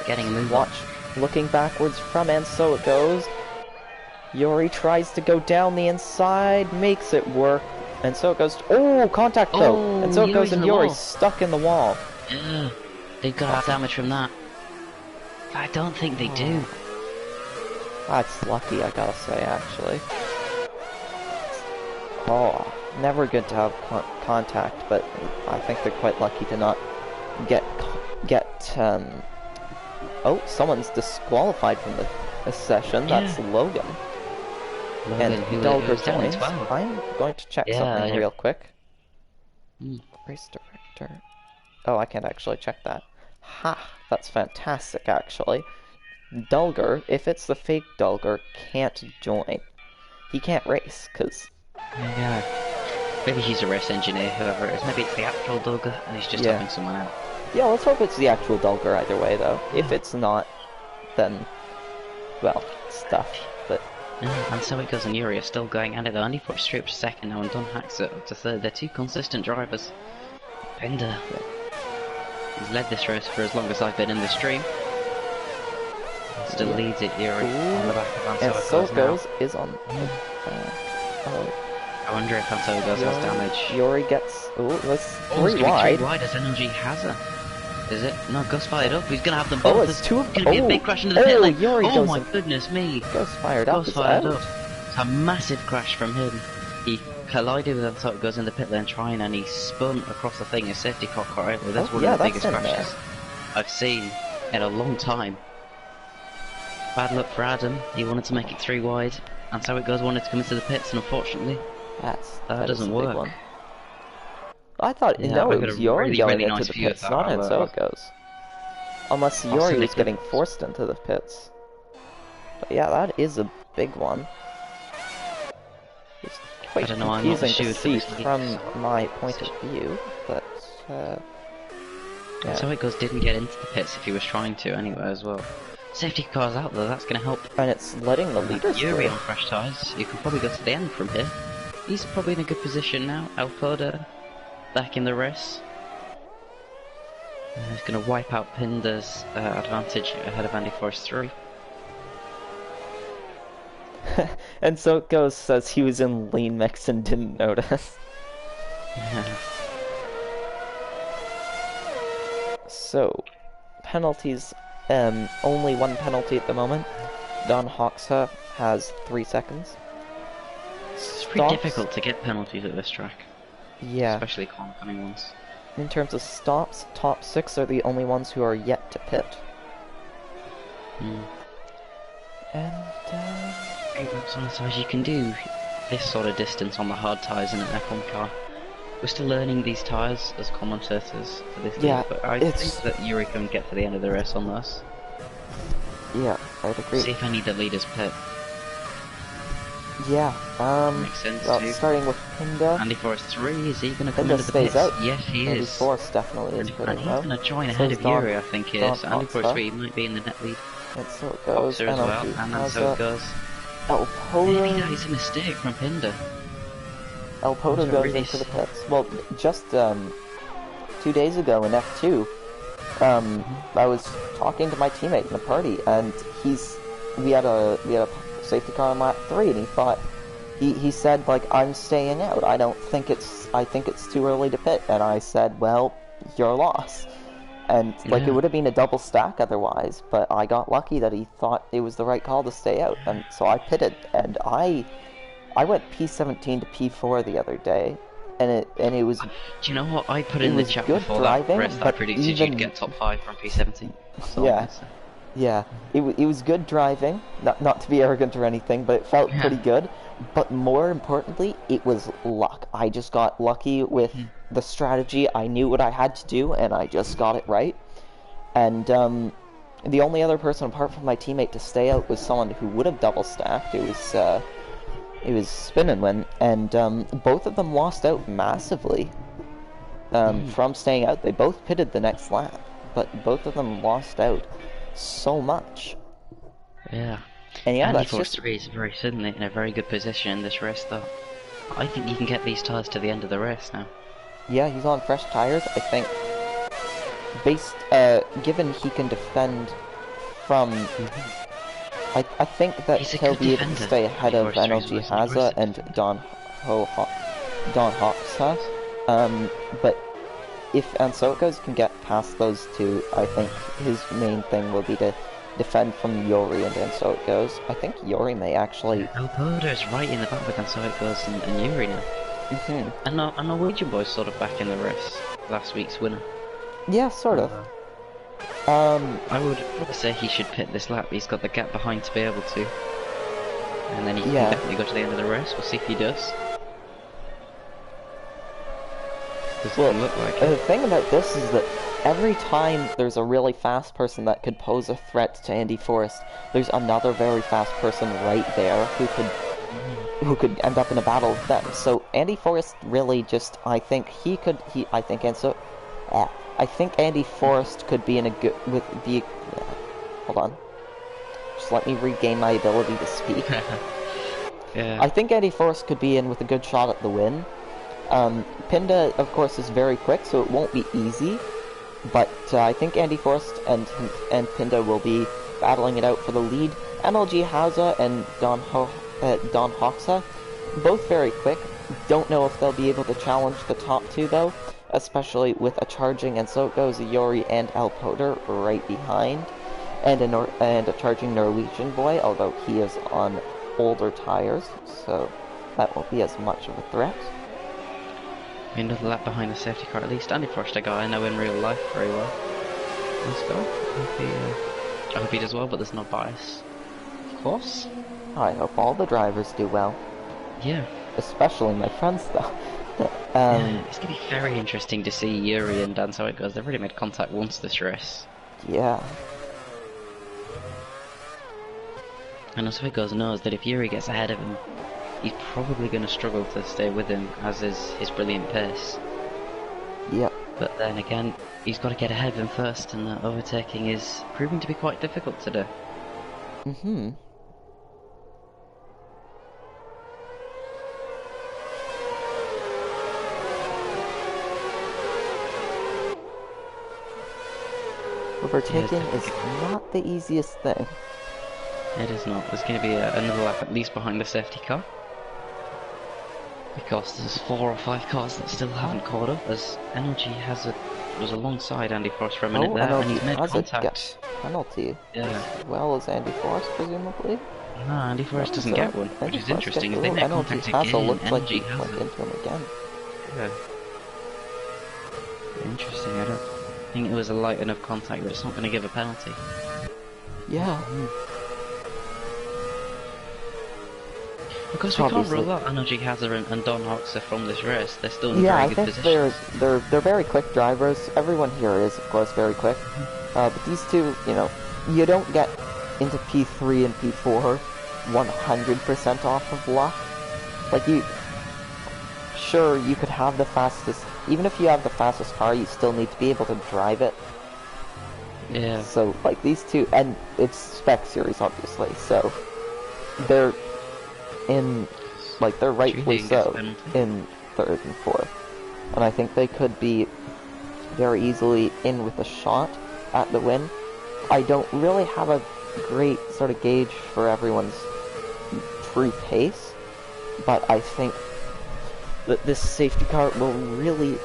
getting a move. Watch, looking backwards from and so it goes. Yuri tries to go down the inside, makes it work, and so it goes. Oh, contact though, and so it goes, and Yuri's stuck in the wall. Yeah, they've got to have damage from that. I don't think they do. That's lucky, I gotta say, actually. Oh, never good to have contact, but I think they're quite lucky to not get oh, someone's disqualified from the session. That's Logan. And Dulger joins. Well. I'm going to check something real quick. Race director. Oh, I can't actually check that. Ha! That's fantastic, actually. Dulger, if it's the fake Dulger, can't join. He can't race, because... Yeah. Maybe he's a race engineer, whoever it is. Maybe it's the actual Dulger, and he's just helping someone out. Yeah, let's hope it's the actual Dulger either way, though. If it's not, then... well, stuff. But... and so it goes, and Yuri is still going at it, though. Andy Forrest straight up to second now, and Don Hacks it up to third. They're two consistent drivers. Pinda. He's led this race for as long as I've been in the stream. Still leads it, Yuri, on the back of Ansoko's. And so it goes is on... I wonder if Ansoko's has damage. Yuri gets... oh, that's three wide. 3 wide as NLG has her. Is it? No, Gus fired up. He's going to have them both. Oh, it's two of them. Going to be a big crash into the pit lane. Yuri oh my goodness me. Gus fired up. Gus fired up. It's a massive crash from him. He collided with Ansoko's in the pit lane trying, and he spun across the thing. His safety car caught over. That's one of the biggest crashes I've seen in a long time. Bad luck for Adam. He wanted to make it 3 wide, and so it goes. Wanted to come into the pits, and unfortunately, that doesn't work. One. I thought it was Yuri going into the pits, not and so it goes. Unless Yuri was getting forced into the pits. But yeah, that is a big one. It's quite confusing to see from my point of view, but yeah. So it goes. Didn't get into the pits if he was trying to anyway as well. Safety car's out though, that's going to help. And it's letting the leaders Yuri on fresh tyres. You can probably go to the end from here. He's probably in a good position now. Alpoda back in the race. He's going to wipe out Pinda's advantage ahead of Andy Forrest 3. And so it goes, says he was in lean mix and didn't notice. Yeah. So, penalties. Only one penalty at the moment. Don Hoxa has 3 seconds. pretty stops, difficult to get penalties at this track, yeah. especially coming ones. In terms of stops, top 6 are the only ones who are yet to pit. And, That's on the side you can do this sort of distance on the hard tyres in an F1 car. We're still learning these tyres as commentators for this yeah, league, but I think that Yuri can get to the end of the race on this. Yeah, I'd agree. See if any of the leaders pit. Yeah, Makes sense well, too. starting with Pinda. Andy Forrest 3, is he going to come Pinda into the stays pits? out. Yes, he Andy is. Forrest definitely is And pitting he's though. going to join So ahead is of Yuri, I think he is. Andy Forrest Hoxha. 3 might be in the net lead. And so it goes. Boxer as well, and then so it goes. Maybe Elpoda. that is a mistake from Pinda. Elpoda goes into the pits. Well, just 2 days ago in F2, I was talking to my teammate in the party, and we had a safety car on lap 3, and he said, like, I'm staying out. I think it's too early to pit. And I said, well, your loss. And like, it would have been a double stack otherwise, but I got lucky that he thought it was the right call to stay out, and so I pitted, and I went P17 to P4 the other day, and it was. Do you know what I put in the chat before driving, that rest? I predicted you'd get top 5 from P17. Yeah, it was good driving. Not to be arrogant or anything, but it felt pretty good. But more importantly, it was luck. I just got lucky with the strategy. I knew what I had to do, and I just got it right. And the only other person apart from my teammate to stay out was someone who would have double stacked. It was Spinning, and both of them lost out massively from staying out. They both pitted the next lap, but both of them lost out so much. Yeah. And yeah, Andy Force 3 is very suddenly in a very good position in this race, though. I think you can get these tyres to the end of the race now. Yeah, he's on fresh tyres. I think, given he can defend from, I think that he'll be able to stay ahead of NLG Haza and Don Hoxha. But if Ansokos can get past those two, I think his main thing will be to defend from Yuri, and so it goes. I think Yuri may actually. Elpoda's right in the back with so it goes and Yuri now. And Norwegian boy's sort of back in the race. Last week's winner. Yeah, sort of. I would probably say he should pit this lap. He's got the gap behind to be able to, and then he can definitely go to the end of the race. We'll see if he does. Well, the thing about this is that every time there's a really fast person that could pose a threat to Andy Forrest, there's another very fast person right there who could end up in a battle with them. So Andy Forrest really just, I think Andy Forrest could be in a good hold on. Just let me regain my ability to speak. I think Andy Forrest could be in with a good shot at the win. Pinda, of course, is very quick, so it won't be easy. But I think Andy Forrest and Pinda will be battling it out for the lead. MLG Hausa and Don Hoxha, both very quick. Don't know if they'll be able to challenge the top two, though, especially with a charging, and so it goes Yuri and Elpoda right behind, and a charging Norwegian boy, although he is on older tires, so that won't be as much of a threat. Another lap behind the safety car at least. Andy Forrest, a guy I know in real life very well. Nice guy. I hope he does well, but there's no bias. Of course. I hope all the drivers do well. Yeah. Especially my friends, though. It's going to be very interesting to see Yuri and Dan, so it goes. They've already made contact once this race. Yeah. And also it goes knows that if Yuri gets ahead of him, he's probably going to struggle to stay with him, as is his brilliant pace. Yep. But then again, he's got to get ahead of him first, and overtaking is proving to be quite difficult today. Overtaking is not the easiest thing. It is not. There's going to be another lap at least behind the safety car, because there's 4 or 5 cars that still haven't caught up, as Energy has was alongside Andy Forrest for a minute there, and he's made contact. Penalty. Yeah. As well as Andy Forrest, presumably. No, Andy Forrest doesn't get one, which is interesting. If they make contact again, looks like he Energy went into him again. Yeah. Interesting. I don't think it was a light enough contact that it's not going to give a penalty. Yeah. Because we can't rule out Energy Hazard and Don Hoxer from this race. They're still in very good positions. They're very quick drivers. Everyone here is, of course, very quick. But these two, you know, you don't get into P3 and P4 100% off of luck. Like, sure, you could have the fastest, even if you have the fastest car, you still need to be able to drive it. Yeah. So, like, these two, and it's spec series, obviously, so they're in, like, they're rightfully so in 3rd and 4th. And I think they could be very easily in with a shot at the win. I don't really have a great sort of gauge for everyone's true pace, but I think that this safety car will really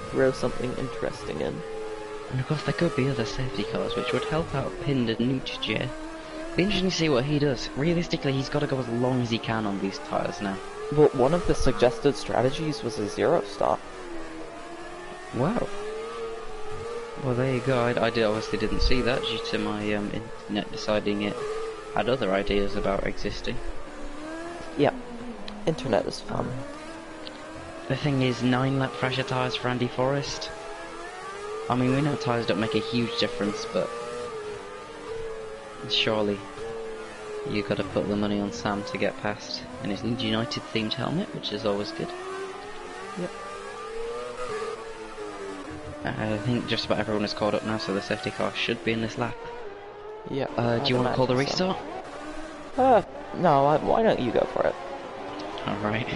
throw something interesting in. And of course there could be other safety cars which would help out Pind and Nucci. Be interesting to see what he does. Realistically, he's got to go as long as he can on these tyres now. Well, one of the suggested strategies was a zero stop. Wow. Well, there you go. I obviously didn't see that due to my internet deciding it had other ideas about existing. Yeah, internet is fun. The thing is, 9 lap fresher tyres for Andy Forrest. I mean, we know tyres don't make a huge difference, but surely you got to put the money on Sam to get past in his Leeds United themed helmet, which is always good. Yep. I think just about everyone is caught up now, so the safety car should be in this lap. Yeah. Do you want to call the restart? No, why don't you go for it? Alright.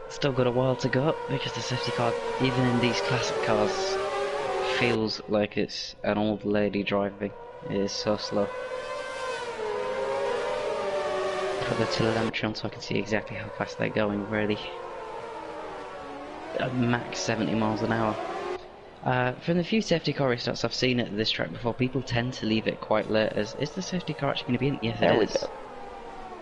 Still got a while to go because the safety car, even in these classic cars, feels like it's an old lady driving. It is so slow. Put the telemetry on so I can see exactly how fast they're going, really. Max 70 miles an hour. From the few safety car restarts I've seen at this track before, people tend to leave it quite late. Is the safety car actually going to be in? Yes, it is.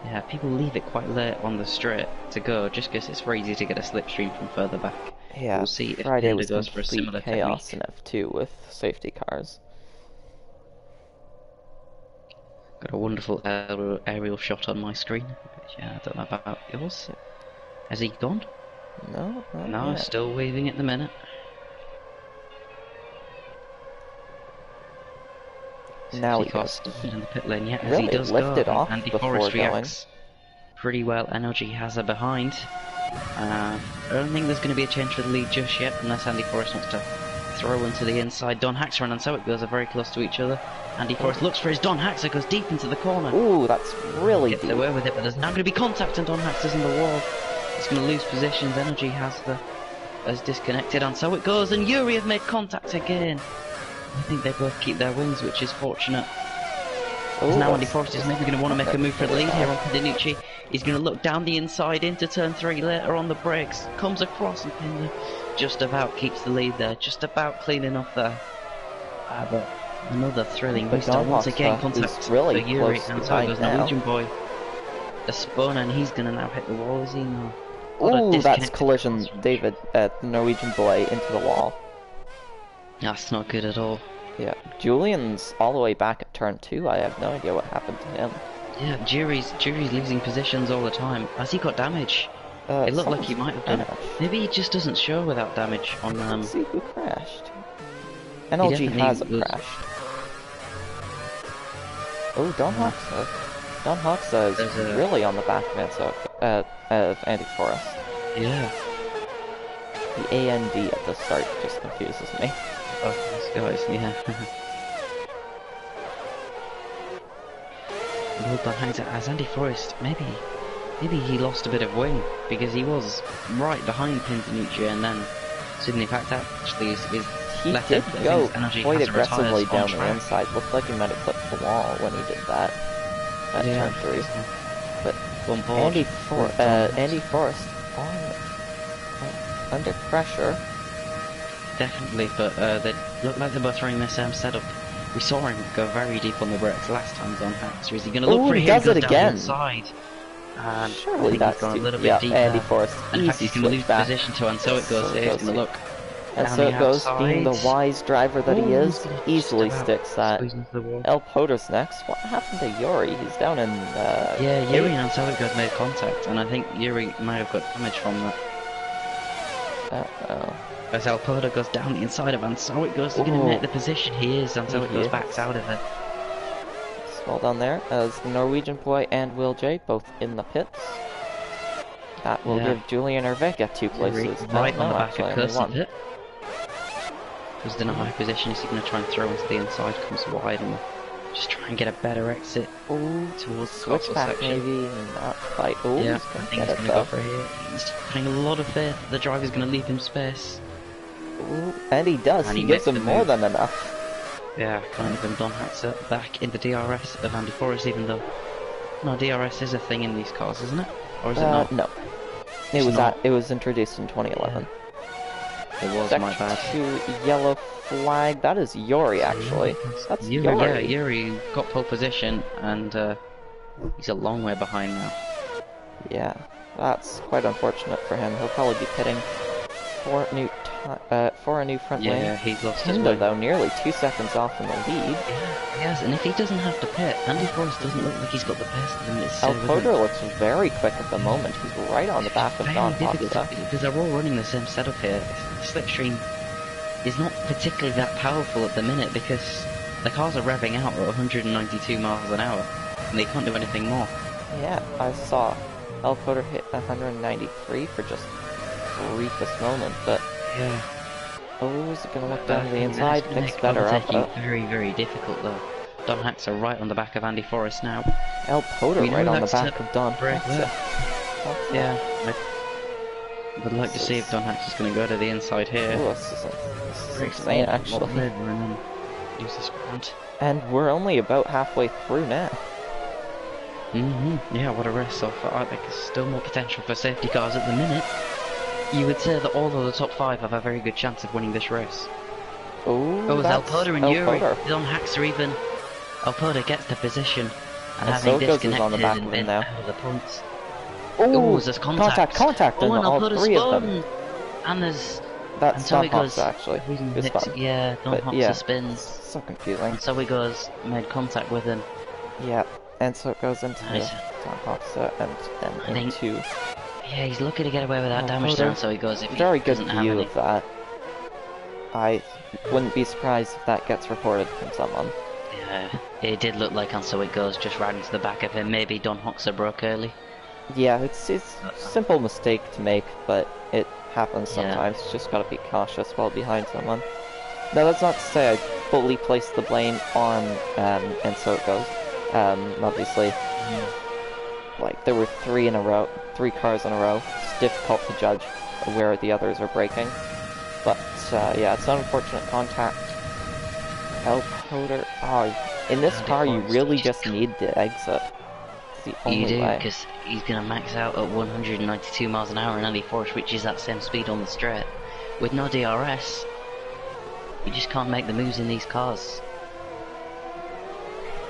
Yeah, people leave it quite late on the straight to go, just because it's very easy to get a slipstream from further back. Yeah, we'll see if Friday was goes for a similar chaos technique. in F2 with safety cars. Got a wonderful aerial shot on my screen. Yeah, I don't know about yours. Has he gone? No, no, still waving at the minute. Now he goes in the pit lane. Yeah, as really he does lifted go, off Andy before Forrest going. reacts pretty well. Energy has her behind. I don't think there's going to be a change for the lead just yet, unless Andy Forrest wants to throw into the inside. Don Haxer, and so it goes. Are very close to each other. Andy Forrest looks for his Don Haxer, goes deep into the corner. Ooh, that's really Gets deep. away with it, but there's now going to be contact, and Don Haxer's in the wall. He's going to lose positions. Energy has disconnected, and so it goes. And Yuri have made contact again. I think they both keep their wins, which is fortunate. Ooh, now Andy Forrest is maybe going to want to make a move for the lead here on Pindanucci. He's going to look down the inside into turn 3 later on the brakes. Comes across and Pinda just about keeps the lead there. Just about clean enough there. But another thrilling restart. Once again, contact really for Yuri. And so goes now. Norwegian boy. A spun, and he's going to now hit the wall, is he? No. Ooh, that's collision, David, the Norwegian boy into the wall. That's not good at all. Yeah, Julian's all the way back at turn 2. I have no idea what happened to him. Yeah, Jury's losing positions all the time. Has he got damage? It looked like he might have done. Maybe he just doesn't show without damage on. Let's see who crashed. NLG has crashed. Oh, Don Hoxha. Don Hoxha is really on the back of Andy Forrest. Yeah. The AND at the start just confuses me. Oh, these guys, yeah. Well behind it as Andy Forrest, maybe he lost a bit of wing because he was right behind Pindanucci, and then suddenly, in fact, that actually is he left did go Energy quite aggressively down on the inside. Looked like he might have clipped the wall when he did that. At turn 3. But Andy Forrest on under pressure. definitely, but they look like they're both running the same setup. We saw him go very deep on the brakes last time on Hack, so is he going to look for he it does here? it He goes down the again. inside. And Surely I think that's he's gone a too... little Yeah, bit deeper. Andy Forrest, And in fact, easy he's going to switch lose back. position to, and so it goes here. He's going to look And down so the it goes, being the outside. wise driver that he Ooh, is, just easily about sticks that. squeezing into the wall. El Poder's next. What happened to Yuri? He's down in, Yeah, Yuri 8th. and so it goes made contact, and I think Yuri might have got damage from that. Uh-oh. As El Poder goes down the inside of Ansoic goes to make the position he is, Ansoic goes backs out of it. Well done there, as Norwegian Boy and Will J both in the pits. That will give Julian Ervega 2 places. Right on the back actually, of only Kirsten 1. pit. Because in a high position, is he going to try and throw into the inside, comes wide, and just try and get a better exit towards switch the back section. maybe, not quite. Oh, Yeah, he's I going to think get he's it going to though. go for here. He's putting a lot of faith that the driver's going to leave him space. Ooh, and he does. And he he gives makes him the more move. than enough. Yeah, kind of him Don Hatzer back in the DRS of Andy Forrest, even though no DRS is a thing in these cars, isn't it? Or is it not? No. It's not. It was introduced in 2011. It was Sector my bad. 2 yellow flag. That is Yuri actually. That's Yuri. Yuri. Yeah, Yuri got pole position and he's a long way behind now. Yeah, that's quite unfortunate for him. He'll probably be pitting for a new front wing. Yeah, he's lost his Tinder way. though, nearly 2 seconds off in the lead. Yeah, yes, and if he doesn't have to pit, Andy Forrest doesn't look like he's got the best of them. El Poder looks very quick at the moment. He's right on the back of Don difficult Hoxha. because they're all running the same setup here. Slipstream is not particularly that powerful at the minute because the cars are revving out at 192 miles an hour and they can't do anything more. Yeah, I saw El Poder hit 193 for just the briefest moment, but yeah. Oh, is it going to look down to the inside? Picks better up. Very, very difficult though. Don Haxer right on the back of Andy Forrest now. El Poder right on the back of Don Hoxha. Yeah, I would like to see if Don Haxer's going to go to the inside here. Ooh, this is insane, actually. And then use this ground. And we're only about halfway through now. Yeah, what a race so far. I think there's still more potential for safety cars at the minute. You would say that all of the top 5 have a very good chance of winning this race. Oh, It's El Poder and El Yuri. Poder. Don Haxer even. El Poder gets the position. And And having so goes disconnected on the back and of him been now. out of the points. Oh, There's contact. Contact, Oh, and and El all Poder's 3 of them. spun. And there's... That's and so Don it goes... Hoxha, actually. His spun. Yeah, Don But, Hoxha yeah, spins. So confusing. And so he goes, made contact with him. Yeah, and so it goes into Nice. Don Hoxha and I then think- into... Yeah, he's lucky to get away with that El damage Poder. down, so he goes if he Very good doesn't have view any. of that. I wouldn't be surprised if that gets reported from someone. Yeah, it did look like on so it goes just right into the back of him. Maybe Don Hoxha broke early. Yeah, it's a simple mistake to make, but it happens Yeah. sometimes. Just gotta be cautious while behind someone. Now, that's not to say I fully place the blame on, and so it goes. Obviously, like, there were 3 cars in a row. It's difficult to judge where the others are braking. But, yeah, it's an unfortunate contact. El Poder, in this Andy car you Forrest really just just need the exit. It's the You only do, way. because he's going to max out at 192 miles an hour in Andy Forrest, which is that same speed on the straight. With no DRS, you just can't make the moves in these cars.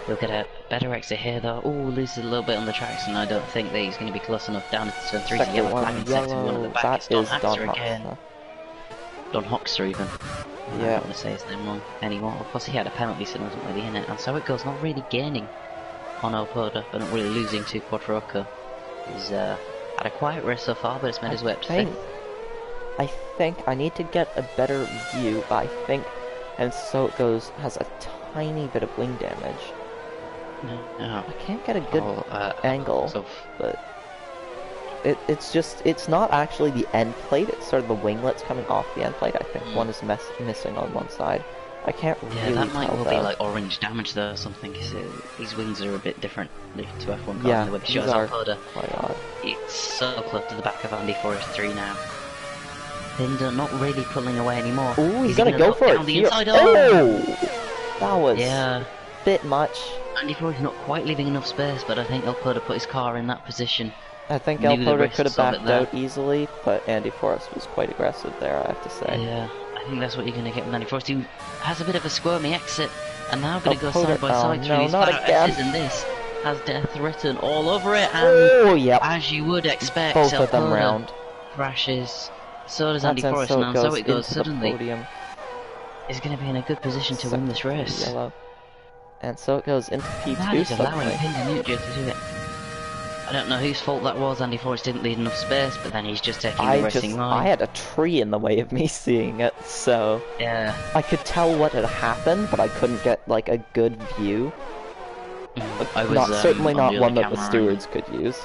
He'll get a better exit here though. Oh, loses a little bit on the tracks, and I don't think that he's going to be close enough down into turn 3 to Sector get a 1 flag in sector 1 at the yellow, back. that It's Don is Don Haxer again. Hoxha. Don Hoxha even. I Yeah. don't want to say his name wrong anymore. Of course he had a penalty, so he wasn't really in it. And so it goes, not really gaining on El Poder, but not really losing to Quattroca. He's had a quiet race so far, but it's made his way up to 5th. I think I need to get a better view, but I think, and so it goes, has a tiny bit of wing damage. No. I can't get a good angle, So but it's not actually the end plate, it's sort of the winglets coming off the end plate. I think one is missing on one side. I can't really that might tell well though. be like orange damage though or something, because these wings are a bit different to F1 cars. Yeah, The way it these shows are El Poder. quite odd. It's so close to the back of Andy Forrest 3 now. Pinder not really pulling away anymore. Ooh, he's Is he gonna go look for it down the here. inside? Oh! That was Yeah, a bit much. Andy Forrest not quite leaving enough space, but I think El Poder put his car in that position. I think Knew El the Poder risks could have of it backed there. out easily, but Andy Forrest was quite aggressive there, I have to say. Yeah, I I think that's what you're going to get with Andy Forrest, who has a bit of a squirmy exit, and now going to go side by side through these far S's, and this has death written all over it, and as you would expect, both of them round. Crashes, so does Andy Forrest, and so it goes suddenly. Is going to be in a good position to win this race. Yellow. And so it goes into P2 that is allowing suddenly. Pinda to do it. I don't know whose fault that was. Andy Forrest didn't leave enough space, but then he's just taking the racing line. I had a tree in the way of me seeing it, so yeah, I could tell what had happened, but I couldn't get like a good view. I was certainly not one that the stewards could use.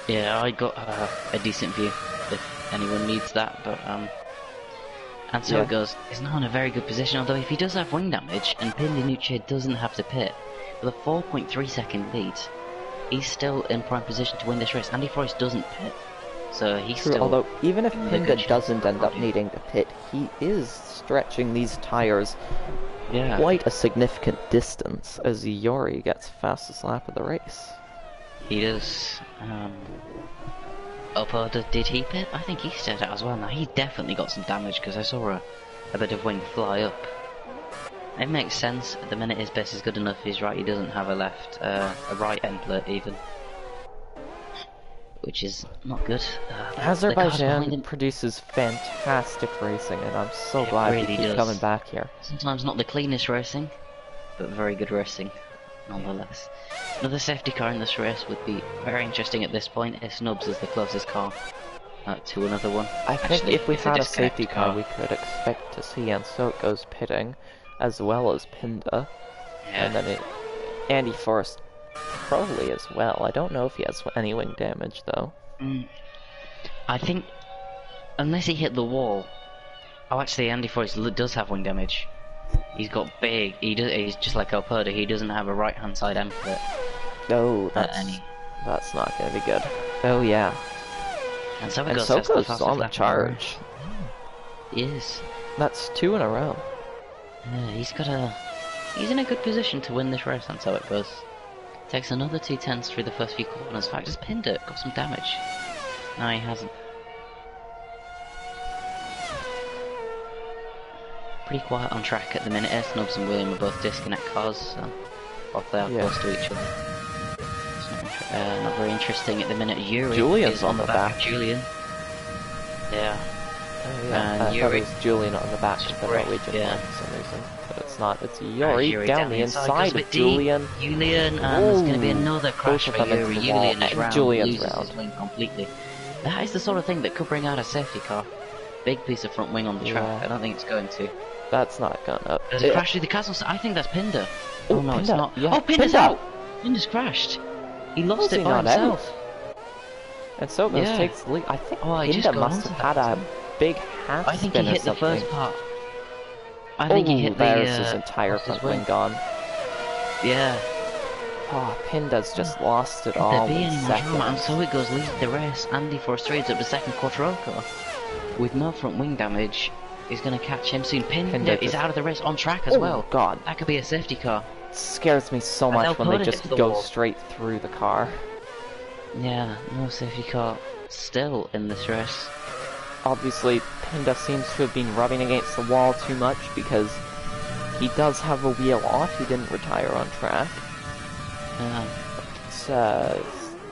Yeah, I got a decent view if anyone needs that, but and so it goes. He's not in a very good position, although if he does have wing damage and Pinda doesn't have to pit, with a 4.3 second lead, he's still in prime position to win this race. Andy Forrest doesn't pit, so he's still. Although even if Pinda doesn't end up needing to pit, he is stretching these tires quite a significant distance as Yori gets fastest lap of the race. He does. Torpedo, did he pit? I think he stayed out as well. Now he definitely got some damage because I saw a bit of wing fly up. It makes sense. At the minute his base is good enough. He's right. He doesn't have a left, a right end plate even, which is not good. Azerbaijan produces fantastic racing, and I'm so glad we keep coming back here. Sometimes not the cleanest racing, but very good racing nonetheless. Another safety car in this race would be very interesting at this point if Snubs is the closest car to another one. I think if we had a safety car, we could expect to see And So It Goes pitting, as well as Pinda, and then Andy Forrest probably as well. I don't know if he has any wing damage though. I think unless he hit the wall. Oh, actually, Andy Forrest does have wing damage. He's got big. He's just like Torpedo. He doesn't have a right-hand side end plate. Oh, that's not gonna be good. Oh yeah. And so it goes on the charge. Yes. That's 2 in a row. Yeah, he's in a good position to win this race, and so it goes. Takes another 2/10 through the first few corners. In fact, just pinned it. Got some damage. No, he hasn't. Pretty quiet on track at the minute. Snubs and William are both disconnect cars, so both they are close to each other. It's not very interesting at the minute. Yuri Julian's is on the back of Julian. Yeah. Oh yeah, I thought it was Julian on the back of the Norwegian one for some reason. But it's not, it's Yuri down the inside of Julian. And there's going to be another crash for Yuri. Julian is round, loses his wing completely. That is the sort of thing that could bring out a safety car. Big piece of front wing on the track. I don't think it's going to. That's not gonna. There's a crash through the castle. I think that's Pinda. Oh no, Pinda. It's not. Yeah. Oh, Pinda's out! Pinda's crashed. He lost it by himself. And so it takes the lead. I think Pinda must have had a big half spin. I think he hit the first part. I think he hit there's his entire front wing gone. Yeah. Oh, Pinda's just lost it all in seconds. And so it goes, leads the race. Andy Forrest trades up the second Quattroco with no front wing damage. He's going to catch him soon. Pinda is out of the race on track as well. God. That could be a safety car. It scares me so much when they just go straight through the car. Yeah, no safety car still in this race. Obviously, Pinda seems to have been rubbing against the wall too much because he does have a wheel off. He didn't retire on track. Yeah.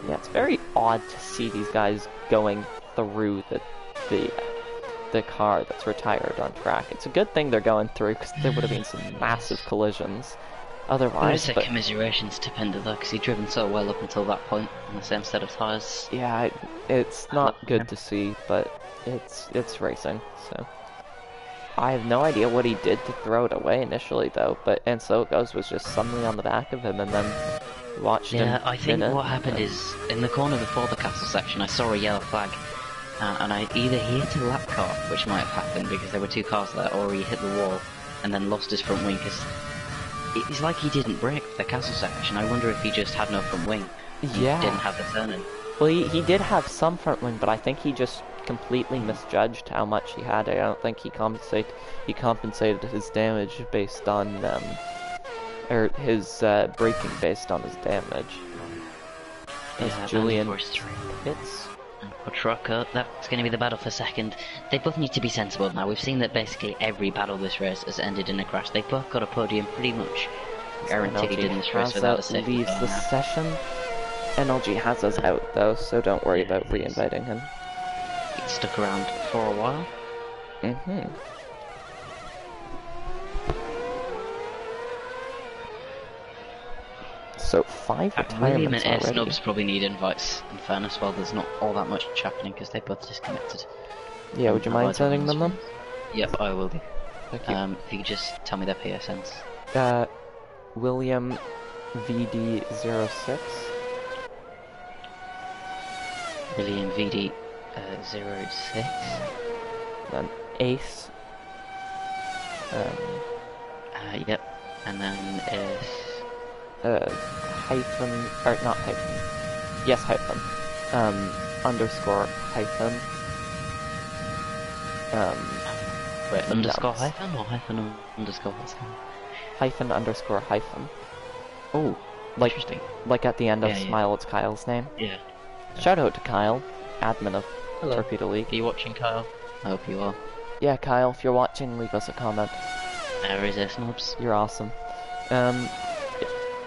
It's very odd to see these guys going through the car that's retired on track. It's a good thing they're going through because there would have been some massive collisions otherwise. But commiserations to Pinda though, because he'd driven so well up until that point on the same set of tyres. Yeah, it's not good to see, but it's racing. So I have no idea what he did to throw it away initially though. And so it goes was just suddenly on the back of him, and then watched him. Yeah, I think what happened is in the corner before the castle section, I saw a yellow flag. And I either hit a lap car, which might have happened because there were 2 cars there, or he hit the wall and then lost his front wing because it's like he didn't brake for the castle section. I wonder if he just had no front wing. Yeah. He didn't have the turn-in. Well, he did have some front wing, but I think he just completely misjudged how much he had. I don't think he compensated his damage based on or his braking based on his damage. As Julian hits. and Quattroco. That's going to be the battle for second. They both need to be sensible now. We've seen that basically every battle this race has ended in a crash. They both got a podium pretty much guaranteed in this race without a safety leaves car the now. session. NLG has us out though, so don't worry about re-inviting him. He stuck around for a while. Mm-hmm. So 5 William retirements and already. Snubs probably need invites, in fairness, while there's not all that much happening because they both disconnected. Yeah, would you mind sending them them? Yep, I will do. Thank you. If you could just tell me their PSNs. William VD06. William VD 06. Then Ace. Yep. And then is Hyphen, or not hyphen. Yes, hyphen. Underscore hyphen. wait, underscore nuts. hyphen or hyphen underscore? Hyphen underscore hyphen. Oh, Like, interesting. like at the end of Yeah, yeah. Smile, it's Kyle's name. Yeah. Shout out to Kyle, admin of Hello. Torpedo League. Are you watching, Kyle? I hope you are. Yeah, Kyle, if you're watching, leave us a comment. There is Snubs. You're awesome.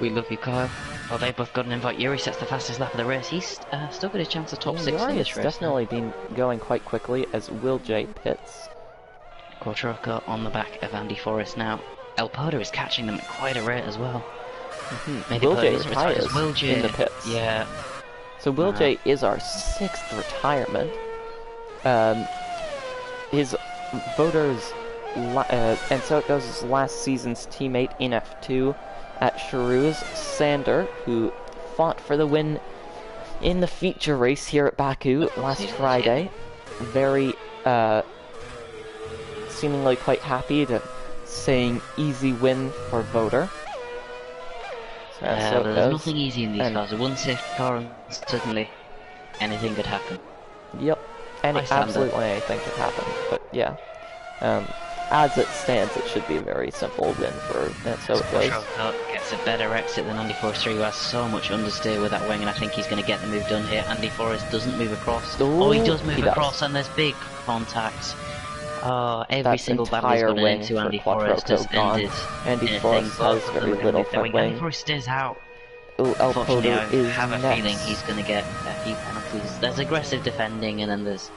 We love you, Kyle. Well, they both got an invite. Yuri sets the fastest lap of the race. He's still got a chance of top 6 in Yuri this has race. definitely been going quite quickly as Will J pits. Quattroco on the back of Andy Forrest now. El Podo is catching them at quite a rate as well. Maybe Will J Podo's retired as retires Will J. in the pits. Yeah. So Will J is our 6th retirement. His voters, and so it goes, his last season's teammate in F2 at Charouz, Sander, who fought for the win in the feature race here at Baku last Friday. Very, seemingly quite happy to saying easy win for voter. So But it there's goes. nothing easy in these And- cars. One safety car and suddenly anything could happen. Yep, and I stand absolutely anything could happen. But yeah, as it stands, it should be a very simple win for. And so it goes. Quattroco gets a better exit than Andy Forrest 3, who has so much understeer with that wing, and I think he's going to get the move done here. Andy Forrest doesn't move across. Ooh, Oh, he does move he does. across, and there's big contact. Oh, every That single battle he's entire gone wing into for Andy Forrest has Quattroco gone. ended Andy in a Forrest thing. Both has of them very are gonna little move their front wing. Andy wing. Forrest stays out. Oh, El Unfortunately, Podo I is have a next. feeling he's going to get a few penalties. There's aggressive defending, and then there's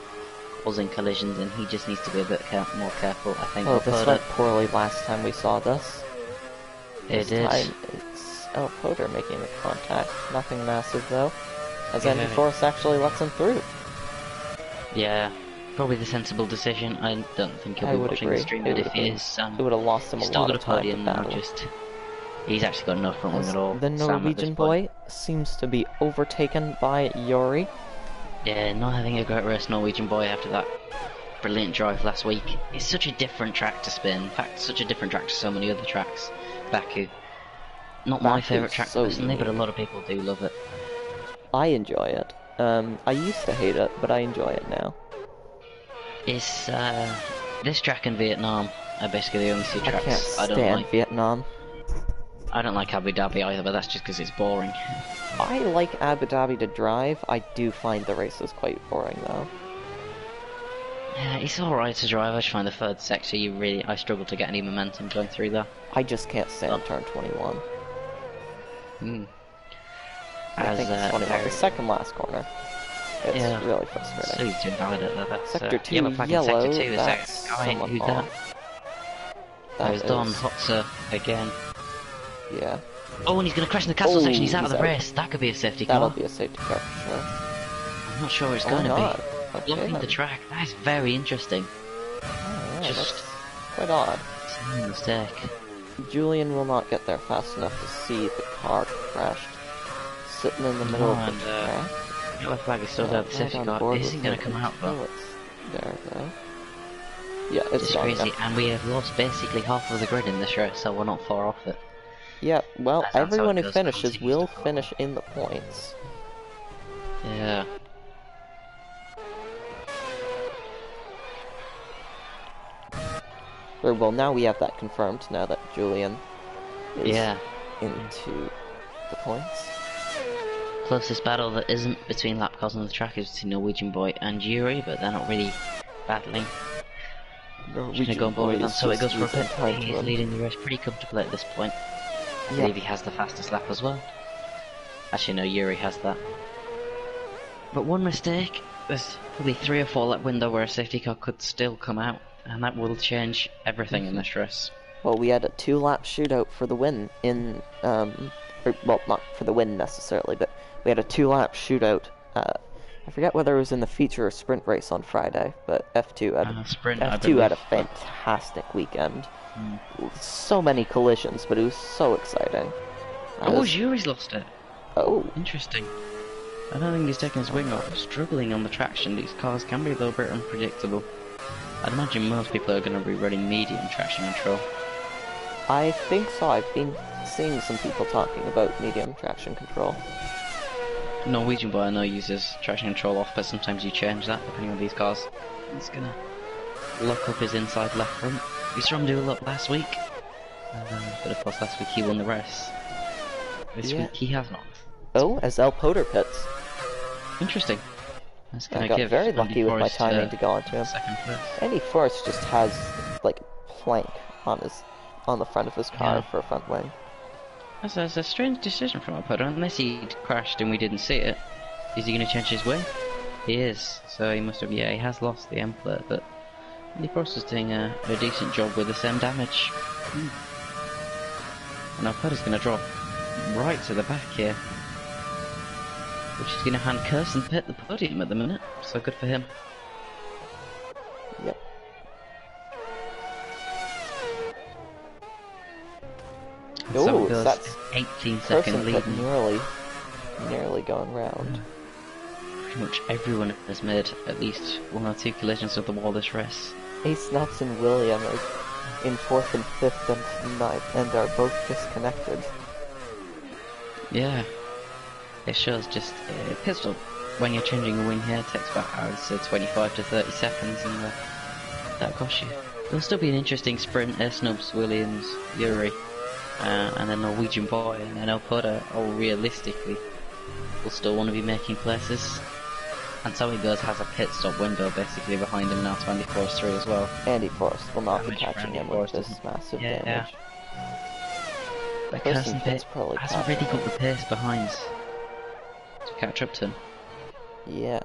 buzzing collisions, and he just needs to be a bit more careful, I think. Oh, El this Podo- went poorly last time we saw this. It This did. time it's El Poder making the contact. Nothing massive though, as Andy Yeah. Forrest actually lets him through. Yeah, probably the sensible decision. I don't think he'll I be would watching agree. the stream, It but if would've he been- is, It would have lost him a still lot got a of time to podium now. battle. He's actually got enough front wing As at all. the Sam at this Norwegian point. boy seems to be overtaken by Yori. Yeah, not having a great race, Norwegian boy, after that brilliant drive last week. It's such a different track to spin. In fact, such a different track to so many other tracks. Baku. Not my Baku's favourite track so personally, but a unique. lot of people do love it. I enjoy it. I used to hate it, but I enjoy it now. It's this track in Vietnam are basically the only two I tracks can't I don't stand like. Vietnam. I don't like Abu Dhabi either, but that's just because it's boring. I like Abu Dhabi to drive. I do find the races quite boring though. Yeah, it's alright to drive. I just find the third sector I struggle to get any momentum going through there. I just can't stand turn 21. I think it's 21. The second last corner. It's Yeah. really So frustrating. he's doing valid at that. That's, Sector 2 yellow flag in yellow, sector 2 is that that's guy. someone Who's off. that? That was Don is- Hotzer again. Yeah, Oh, and he's going to crash in the castle Oh, section. He's out of he's the out. race. That could be a safety that'll car. be a safety car for sure. I'm not sure it's Or going to not. be. Okay, Blocking the then. track. That is very interesting. Alright, Just- that's quite odd. It's a mistake. Julian will not get there fast enough to see the car crashed. Sitting in the middle No, of and, the track. Yellow flag is still there. The safety on car board isn't with going him to come out though. until it's there though. Yeah, it's It's gone crazy, now. and we have lost basically half of the grid in this race, so we're not far off it. Yeah, well, That's how everyone it who goes, finishes continues will to go. finish in the points. Yeah. Or, well, now we have that confirmed, now that Julian is Yeah. into the points. closest battle that isn't between lap cars on the track is between Norwegian Boy and Yuri, but they're not really battling. Norwegian Go on board Boy with is so it goes just for a losing bit. time to He's him. leading the race pretty comfortably at this point. I Yeah. believe he has the fastest lap as well. Actually, no, Yuri has that. But one mistake, there's probably 3 or 4 lap window where a safety car could still come out, and that will change everything in this race. Well, we had a 2-lap shootout for the win in, well, not for the win necessarily, but we had a 2-lap shootout. I forget whether it was in the feature or sprint race on Friday, but F2 had a fantastic weekend. So many collisions, but it was so exciting. Yuri's lost it. Oh. Interesting. I don't think he's taking his wing off. Struggling on the traction, these cars can be a little bit unpredictable. I'd imagine most people are going to be running medium traction control. I think so. I've been seeing some people talking about medium traction control. Norwegian Boy I know uses traction control off, but sometimes you change that depending on these cars. He's going to lock up his inside left front. We saw him do a lot last week, but of course last week he won the race. This week he has not. Oh, as El Poder pits. Interesting. I got very lucky with my timing to go onto him. Second place. Andy Forrest just has, like, plank on the front of his car for a front wing. That's a strange decision from Torpedo. Unless he'd crashed and we didn't see it. Is he going to change his way? He is. So he must have, he has lost the M plate, but Andy Forrest is doing a decent job with the same damage. And Torpedo's going to drop right to the back here, which is going to hand Kirsten Pitt the podium at the minute, so good for him. Yep. So that's 18-second lead. Nearly going round. Pretty much everyone has made at least 1 or 2 collisions with the wall this race. Ace Nuts and William are in 4th and 5th and 9th, and are both disconnected. Yeah. It shows just pit stop when you're changing a wing here. It takes about, I would say, 25 to 30 seconds, and that costs you. There'll still be an interesting sprint. Snubs, Williams, Yuri, and then Norwegian Boy, and then El Poder, all realistically will still want to be making places. And so he goes has a pit stop window basically behind him now to Andy Forrest 3 as well. Andy Forrest will not be catching him with this massive damage. But Kirsten Pitt hasn't really got the pace behind to catch up to him. Yeah.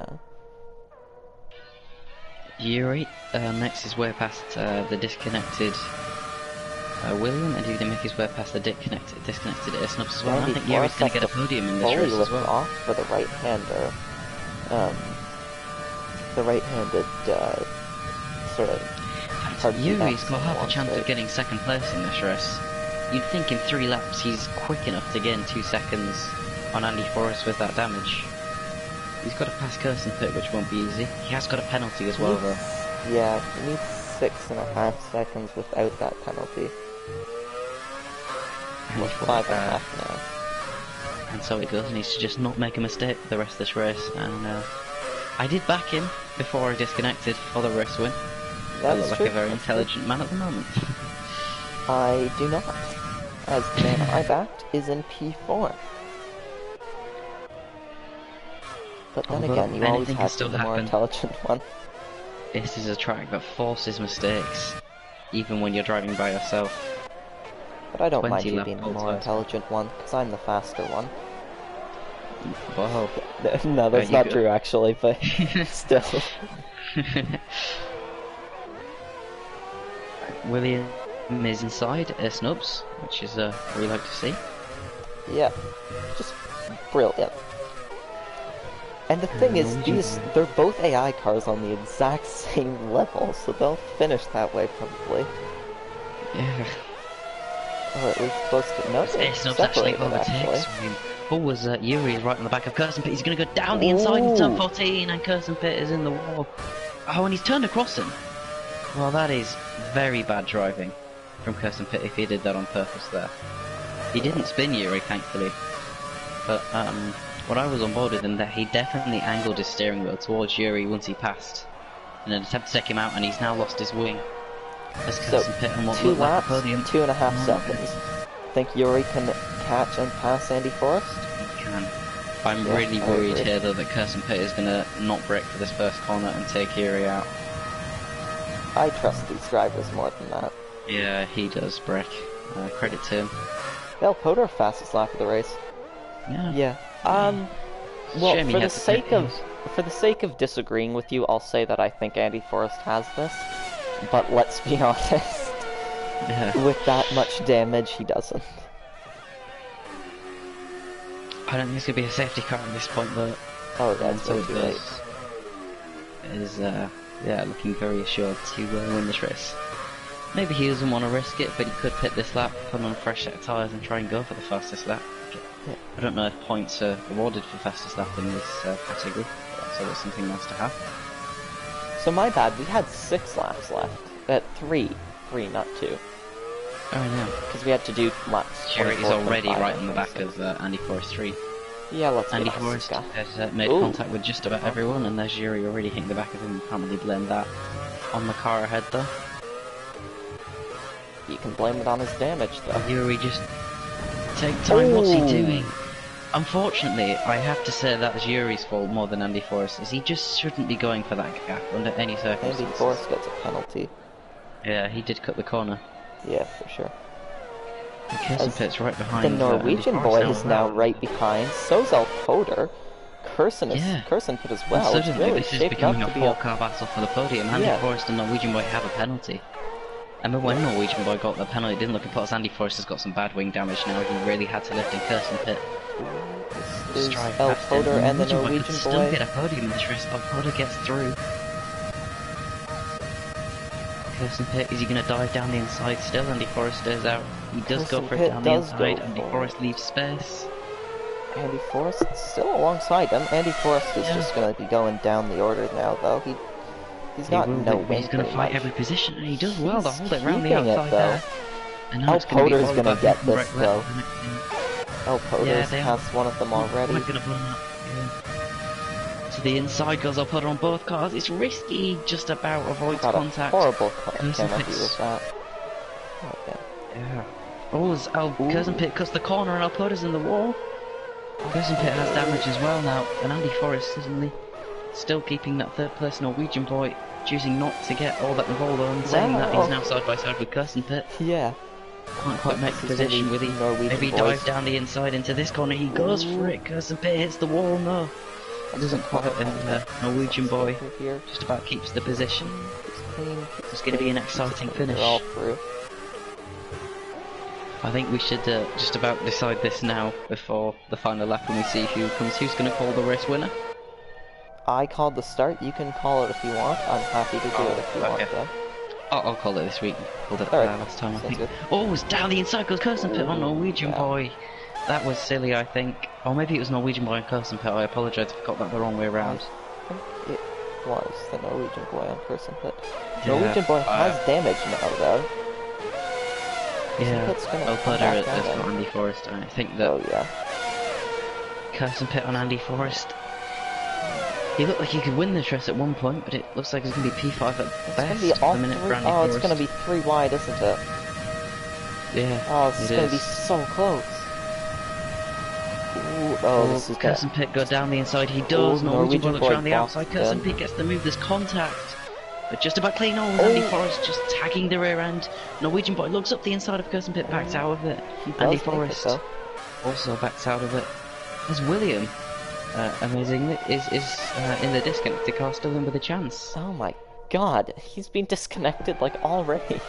Yuri makes his way past the disconnected William, and he's going to make his way past the disconnected Snubs as well. I think Yuri's going to get a podium in this race as well. Off for the right-hander. The right-handed sort of... Yuri's got half a chance of getting second place in this race. You'd think in 3 laps he's quick enough to gain 2 seconds on Andy Forrest with that damage. He's got to pass Kirsten Pitt, which won't be easy. He has got a penalty as well, though. Yeah, he needs 6.5 seconds without that penalty. Well, 5.5 now. And so it goes. He needs to just not make a mistake for the rest of this race. And I did back him before I disconnected for the race win. I look like a very intelligent man at the moment. I do not, as the man I backed is in P4. But then again, you always have to be the more intelligent one. This is a track that forces mistakes, even when you're driving by yourself. But I don't mind you being the more intelligent one, because I'm the faster one. Whoa. No, that's not true actually, but still. William is inside Snubs, which is what we like to see. Yeah, just brilliant. And the thing is, they're both AI cars on the exact same level, so they'll finish that way probably. Yeah. Or at least close to... No, Snubs actually overtakes him. Was Yuri is right on the back of Kirsten Pitt. He's going to go down the inside in turn 14, and Kirsten Pitt is in the wall. Oh, and he's turned across him. Well, that is very bad driving from Kirsten Pitt if he did that on purpose there. He didn't spin Yuri, thankfully. But when I was on board with him, that he definitely angled his steering wheel towards Yuri once he passed in an attempt to take him out, and he's now lost his wing. So, 2 laps, 2.5 seconds. Think Yuri can catch and pass Andy Forrest? He can. I'm Yeah, really I worried agree. here though that Kirsten Pitt is gonna not brake for this first corner and take Yuri out. I trust these drivers more than that. Yeah, he does brake. Credit to him. Well, Potter fastest lap of the race. Yeah. Yeah. Well, Shame he for the had to sake of disagreeing with you, I'll say that I think Andy Forrest has this. But let's be honest. Yeah. With that much damage, he doesn't. I don't think it's gonna be a safety car at this point though. Oh, yeah, And it's so way it too goes. late. Is yeah, looking very assured to win this race. Maybe he doesn't want to risk it, but he could pit this lap, put on a fresh set of tyres and try and go for the fastest lap. Yeah. I don't know if points are awarded for fastest lap in this category, so it's something nice to have. So my bad, we had 6 laps left. Three, not 2. Oh no. Because we had to do laps. Sure, he's 24, already 25, right on the back 26. of Andy Forrest 3. Yeah, let's Andy be honest, Forrest this guy. has made Ooh. contact with just about everyone, and there's Yuri already hitting the back of him. You can't really blame that on the car ahead though. You can blame it on his damage, though. Yuri just take time. What's he Ooh. doing? Unfortunately, I have to say that's Yuri's fault more than Andy Forrest, as he just shouldn't be going for that gap under any circumstances. Andy Forrest gets a penalty. Yeah, he did cut the corner. Yeah, for sure. Kirsten Pitt's right behind. The Norwegian Andy boy Forrest is now right behind. So's Potter. Kirsten Pitt as well. And It's suddenly really this is shaping up becoming a to be a... 4-car battle for the podium. Andy Forrest and Norwegian boy have a penalty. I remember when Norwegian boy got the penalty, it didn't look important. Andy Forrest has got some bad wing damage now. He really had to lift in Kirsten Pitt. This is Strive El past him. Potter and the Norwegian Norwegian could still boy. get a podium in this race. El Potter gets through. Kirsten Pitt, is he going to dive down the inside still? Andy Forrest stays out. He does Kirsten go for Pitt it down the does go inside. Andy for it. Forrest leaves space. Andy Forrest still alongside him. Andy Forrest is just going to be going down the order now, though. He's got no win. He's going to fight every position, and he does well to hold it around the keeping it, outside though. there. And now El it's going to be Potter's all gonna about get making this, right though. left. El Potter's they has one of them already. We're gonna put him up, yeah. To the inside goes El Potter on both cars. It's risky, just about avoids Got contact. a horrible Kirsten penalty Pitt's- with that. Okay. Yeah. Oh, as Kirsten Pitt cuts the corner and El Potter's in the wall. Kirsten Pitt has damage as well now, and Andy Forrest suddenly still keeping that third place Norwegian boy, choosing not to get all that involved and saying that he's now side by side with Kirsten Pitt. Yeah. Can't quite make the This is position really with he. Norwegian Maybe he boys. dives down the inside into this corner. He goes for it. Kirsten Pitt hits the wall. No, it doesn't quite. And Norwegian boy Here. just about keeps the position. Keeps clean, keeps It's going to be an clean, exciting keeps finish. They're all through. I think we should just about decide this now before the final lap when we see who's going to call the race winner. I called the start. You can call it if you want. I'm happy to do it if you want, though. I'll call it this week. Called it Alright, last time, I sounds think. good. Oh, it's down the inside goes Kirsten Pitt on Norwegian yeah. boy. That was silly, I think. Or maybe it was Norwegian boy and Kirsten Pitt. I apologise if I got that the wrong way around. I think it was the Norwegian boy on Person Pit. Yeah, Norwegian boy has damage now, though. Yeah, Pitt's gonna El come Potter back has at got him. Andy Forrest, and I think that Oh, yeah. Kirsten Pitt on Andy Forrest. He looked like he could win this race at one point, but it looks like it's going to be P5 at It's best gonna be for all the minute three. for Andy Oh, Forrest. it's gonna be 3 wide, isn't it? Yeah, Oh, this is it gonna is. be so close. Ooh, oh, this is Kirsten Pitt go down the inside. He does. Ooh, Norwegian boy looks boy around the outside. boxed Kirsten in. Pitt gets the move. There's contact. But just about clean. Oh, Andy Forrest just tagging the rear end. Norwegian boy looks up the inside of Kirsten Pitt, backs out of it. He does Andy make it, Forrest though. also backs out of it. There's William, amazingly, is in the disconnected car, still in with a chance. Oh my god, he's been disconnected like already.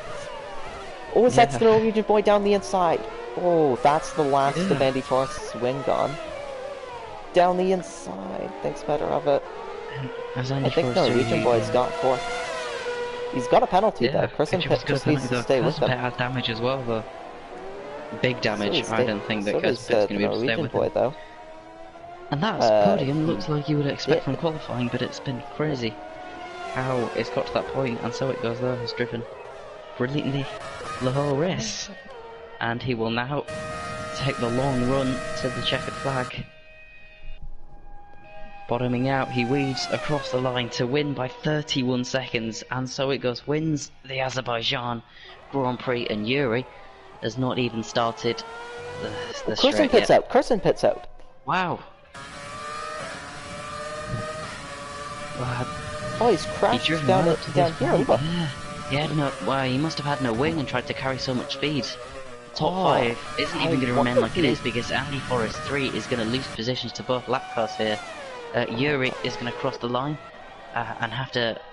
Oh, that's the Norwegian boy down the inside. Oh, that's the last of Andy Forrest's wing gone. Down the inside, thinks better of it. As Andy I think Forrest Norwegian boy's got 4th. He's got a penalty though. Kirsten Pitt just needs to stay with Kirsten Pitt him. has damage as well, though. Big damage. I don't think that Kirsten Pitt's going to be able to stay Norwegian with boy him. though. And that podium looks like you would expect from qualifying, but it's been crazy how it's got to that point, and so it goes there. Has driven brilliantly the whole race, and he will now take the long run to the checkered flag. Bottoming out, he weaves across the line to win by 31 seconds, and so it goes. Wins the Azerbaijan Grand Prix, and Yuri has not even started the Kirsten straight Pitt's yet. out. Kirsten Pitt's out. Wow. Well, Oh, he's he crashed driven down right it up to down this here. point. Look. Yeah. He had no. Well, he must have had no wing and tried to carry so much speed. Top Oh, 5 isn't I even going to wonder remain if like it he. is because Andy Forrest 3 is going to lose positions to both lap cars here. Yuri is going to cross the line and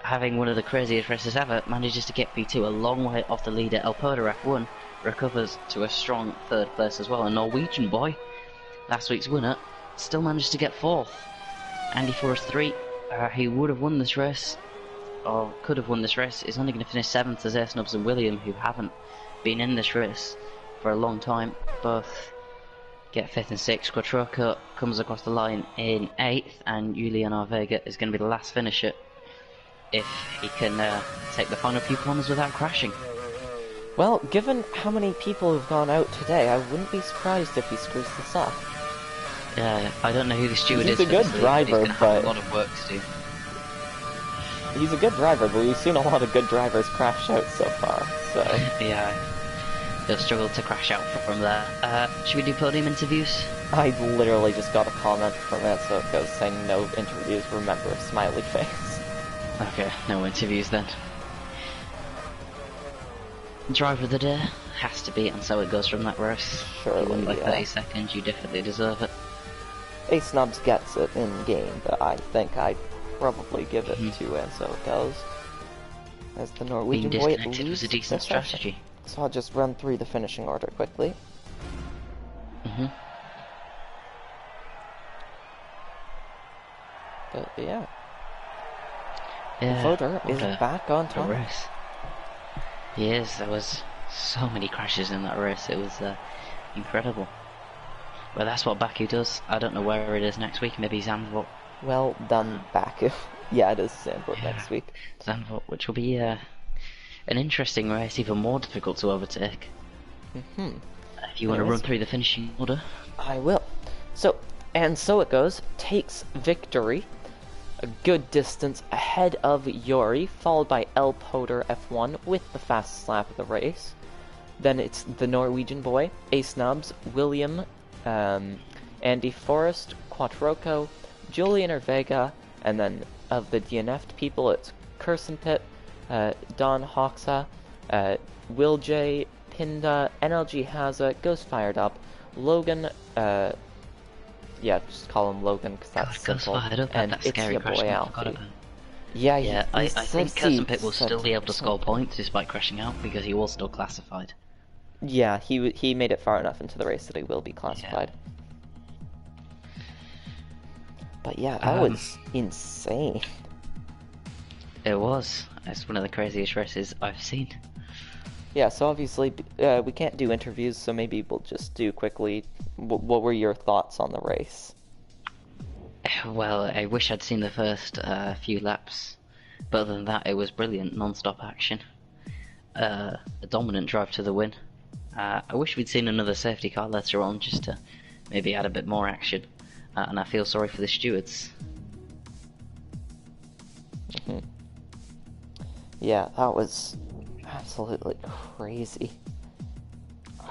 having one of the craziest races ever, manages to get P2 a long way off the leader. El Poder F1 recovers to a strong 3rd place as well. A Norwegian boy, last week's winner, still managed to get 4th. Andy Forrest 3, he would have won this race, or could have won this race, is only going to finish 7th as Air Snubs and William, who haven't been in this race for a long time. Both get 5th and 6th. Quattroco comes across the line in 8th, and Julian Arvega is going to be the last finisher if he can take the final few corners without crashing. Well, given how many people have gone out today, I wouldn't be surprised if he screws this up. I don't know who the steward He's is a good for this league, driver, but he's going to have but a lot of work to do. he's a good driver, but we've seen a lot of good drivers crash out so far. So Yeah, he'll struggle to crash out from there. Should we do podium interviews? I literally just got a comment from it, so it goes saying no interviews. Remember, smiley face. Okay, no interviews then. Driver of the day has to be, and so it goes from that race. Surely, You won by yeah. 30 seconds, you definitely deserve it. Ace Snubs gets it in game, but I think I'd probably give it to, and so it goes. As the Norwegian Being boy disconnected was a leads decent the session. strategy. So I'll just run through the finishing order quickly. But yeah, Voter is back on A time. race. He is. There was so many crashes in that race. It was incredible. Well, that's what Baku does. I don't know where it is next week. Maybe Zandvoort. Well done, Baku. Yeah, it is Zandvoort next week. Zandvoort, which will be an interesting race, even more difficult to overtake. If you want to run through the finishing order. I will. So it goes. Takes victory. A good distance ahead of Yuri, followed by El Poder F1 with the fastest lap of the race. Then it's the Norwegian boy, Ace Snubs, William, Andy Forrest, Quattroco, Julian Orvega, and then of the DNF'd people, it's Kersenpit, Don Hoxa, Will J, Pinda, NLG Haza, Ghost Fired Up, Logan, yeah, just call him Logan because that's simple. Fired Up, and that it's scary your crash boy I Alfie. forgot about. Yeah, I think Kersenpit will said still be able to score points despite crashing out because he was still classified. Yeah, he made it far enough into the race that he will be classified. But yeah, that was insane. It was. It's one of the craziest races I've seen. Yeah, so obviously we can't do interviews, so maybe we'll just do quickly. What were your thoughts on the race? Well, I wish I'd seen the first few laps, but other than that, it was brilliant, non-stop action. A dominant drive to the win. I wish we'd seen another safety car later on, just to maybe add a bit more action. And I feel sorry for the stewards. Yeah, that was absolutely crazy.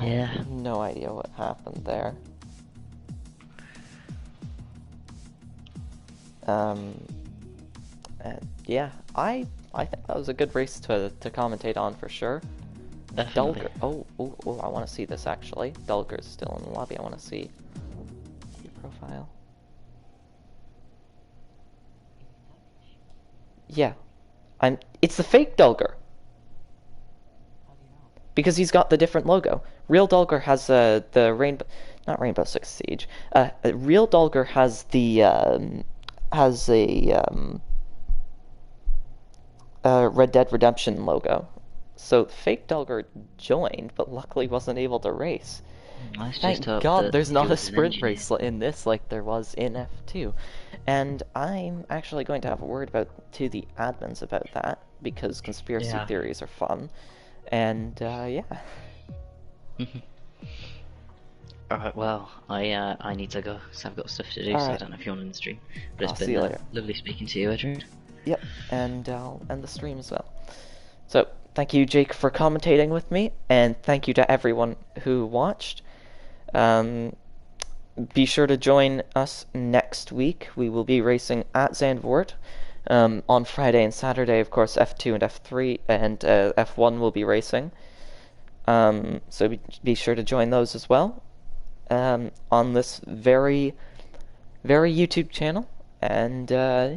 Yeah. I have no idea what happened there. Yeah, I think that was a good race to commentate on for sure. Definitely. Dulger. Oh, I want to see this actually. Dulger's still in the lobby. I want to see your profile. Yeah, it's the fake Dulger. Because he's got the different logo. Real Dulger has the rainbow, not Rainbow Six Siege. Real Dulger has the Red Dead Redemption logo. So fake Dulger joined, but luckily wasn't able to race. Thank God there's not a sprint race in this like there was in F2. And I'm actually going to have a word to the admins about that, because conspiracy theories are fun. And, yeah. Alright, well, I need to go, so I've got stuff to do, so I don't know if you're on the stream. But it's been lovely speaking to you, Adrian. Yep, and I'll end the stream as well. So, thank you, Jake, for commentating with me, and thank you to everyone who watched. Be sure to join us next week. We will be racing at Zandvoort, On Friday and Saturday, of course, F2 and F3 and F1 will be racing. So be sure to join those as well on this very, very YouTube channel. And yeah.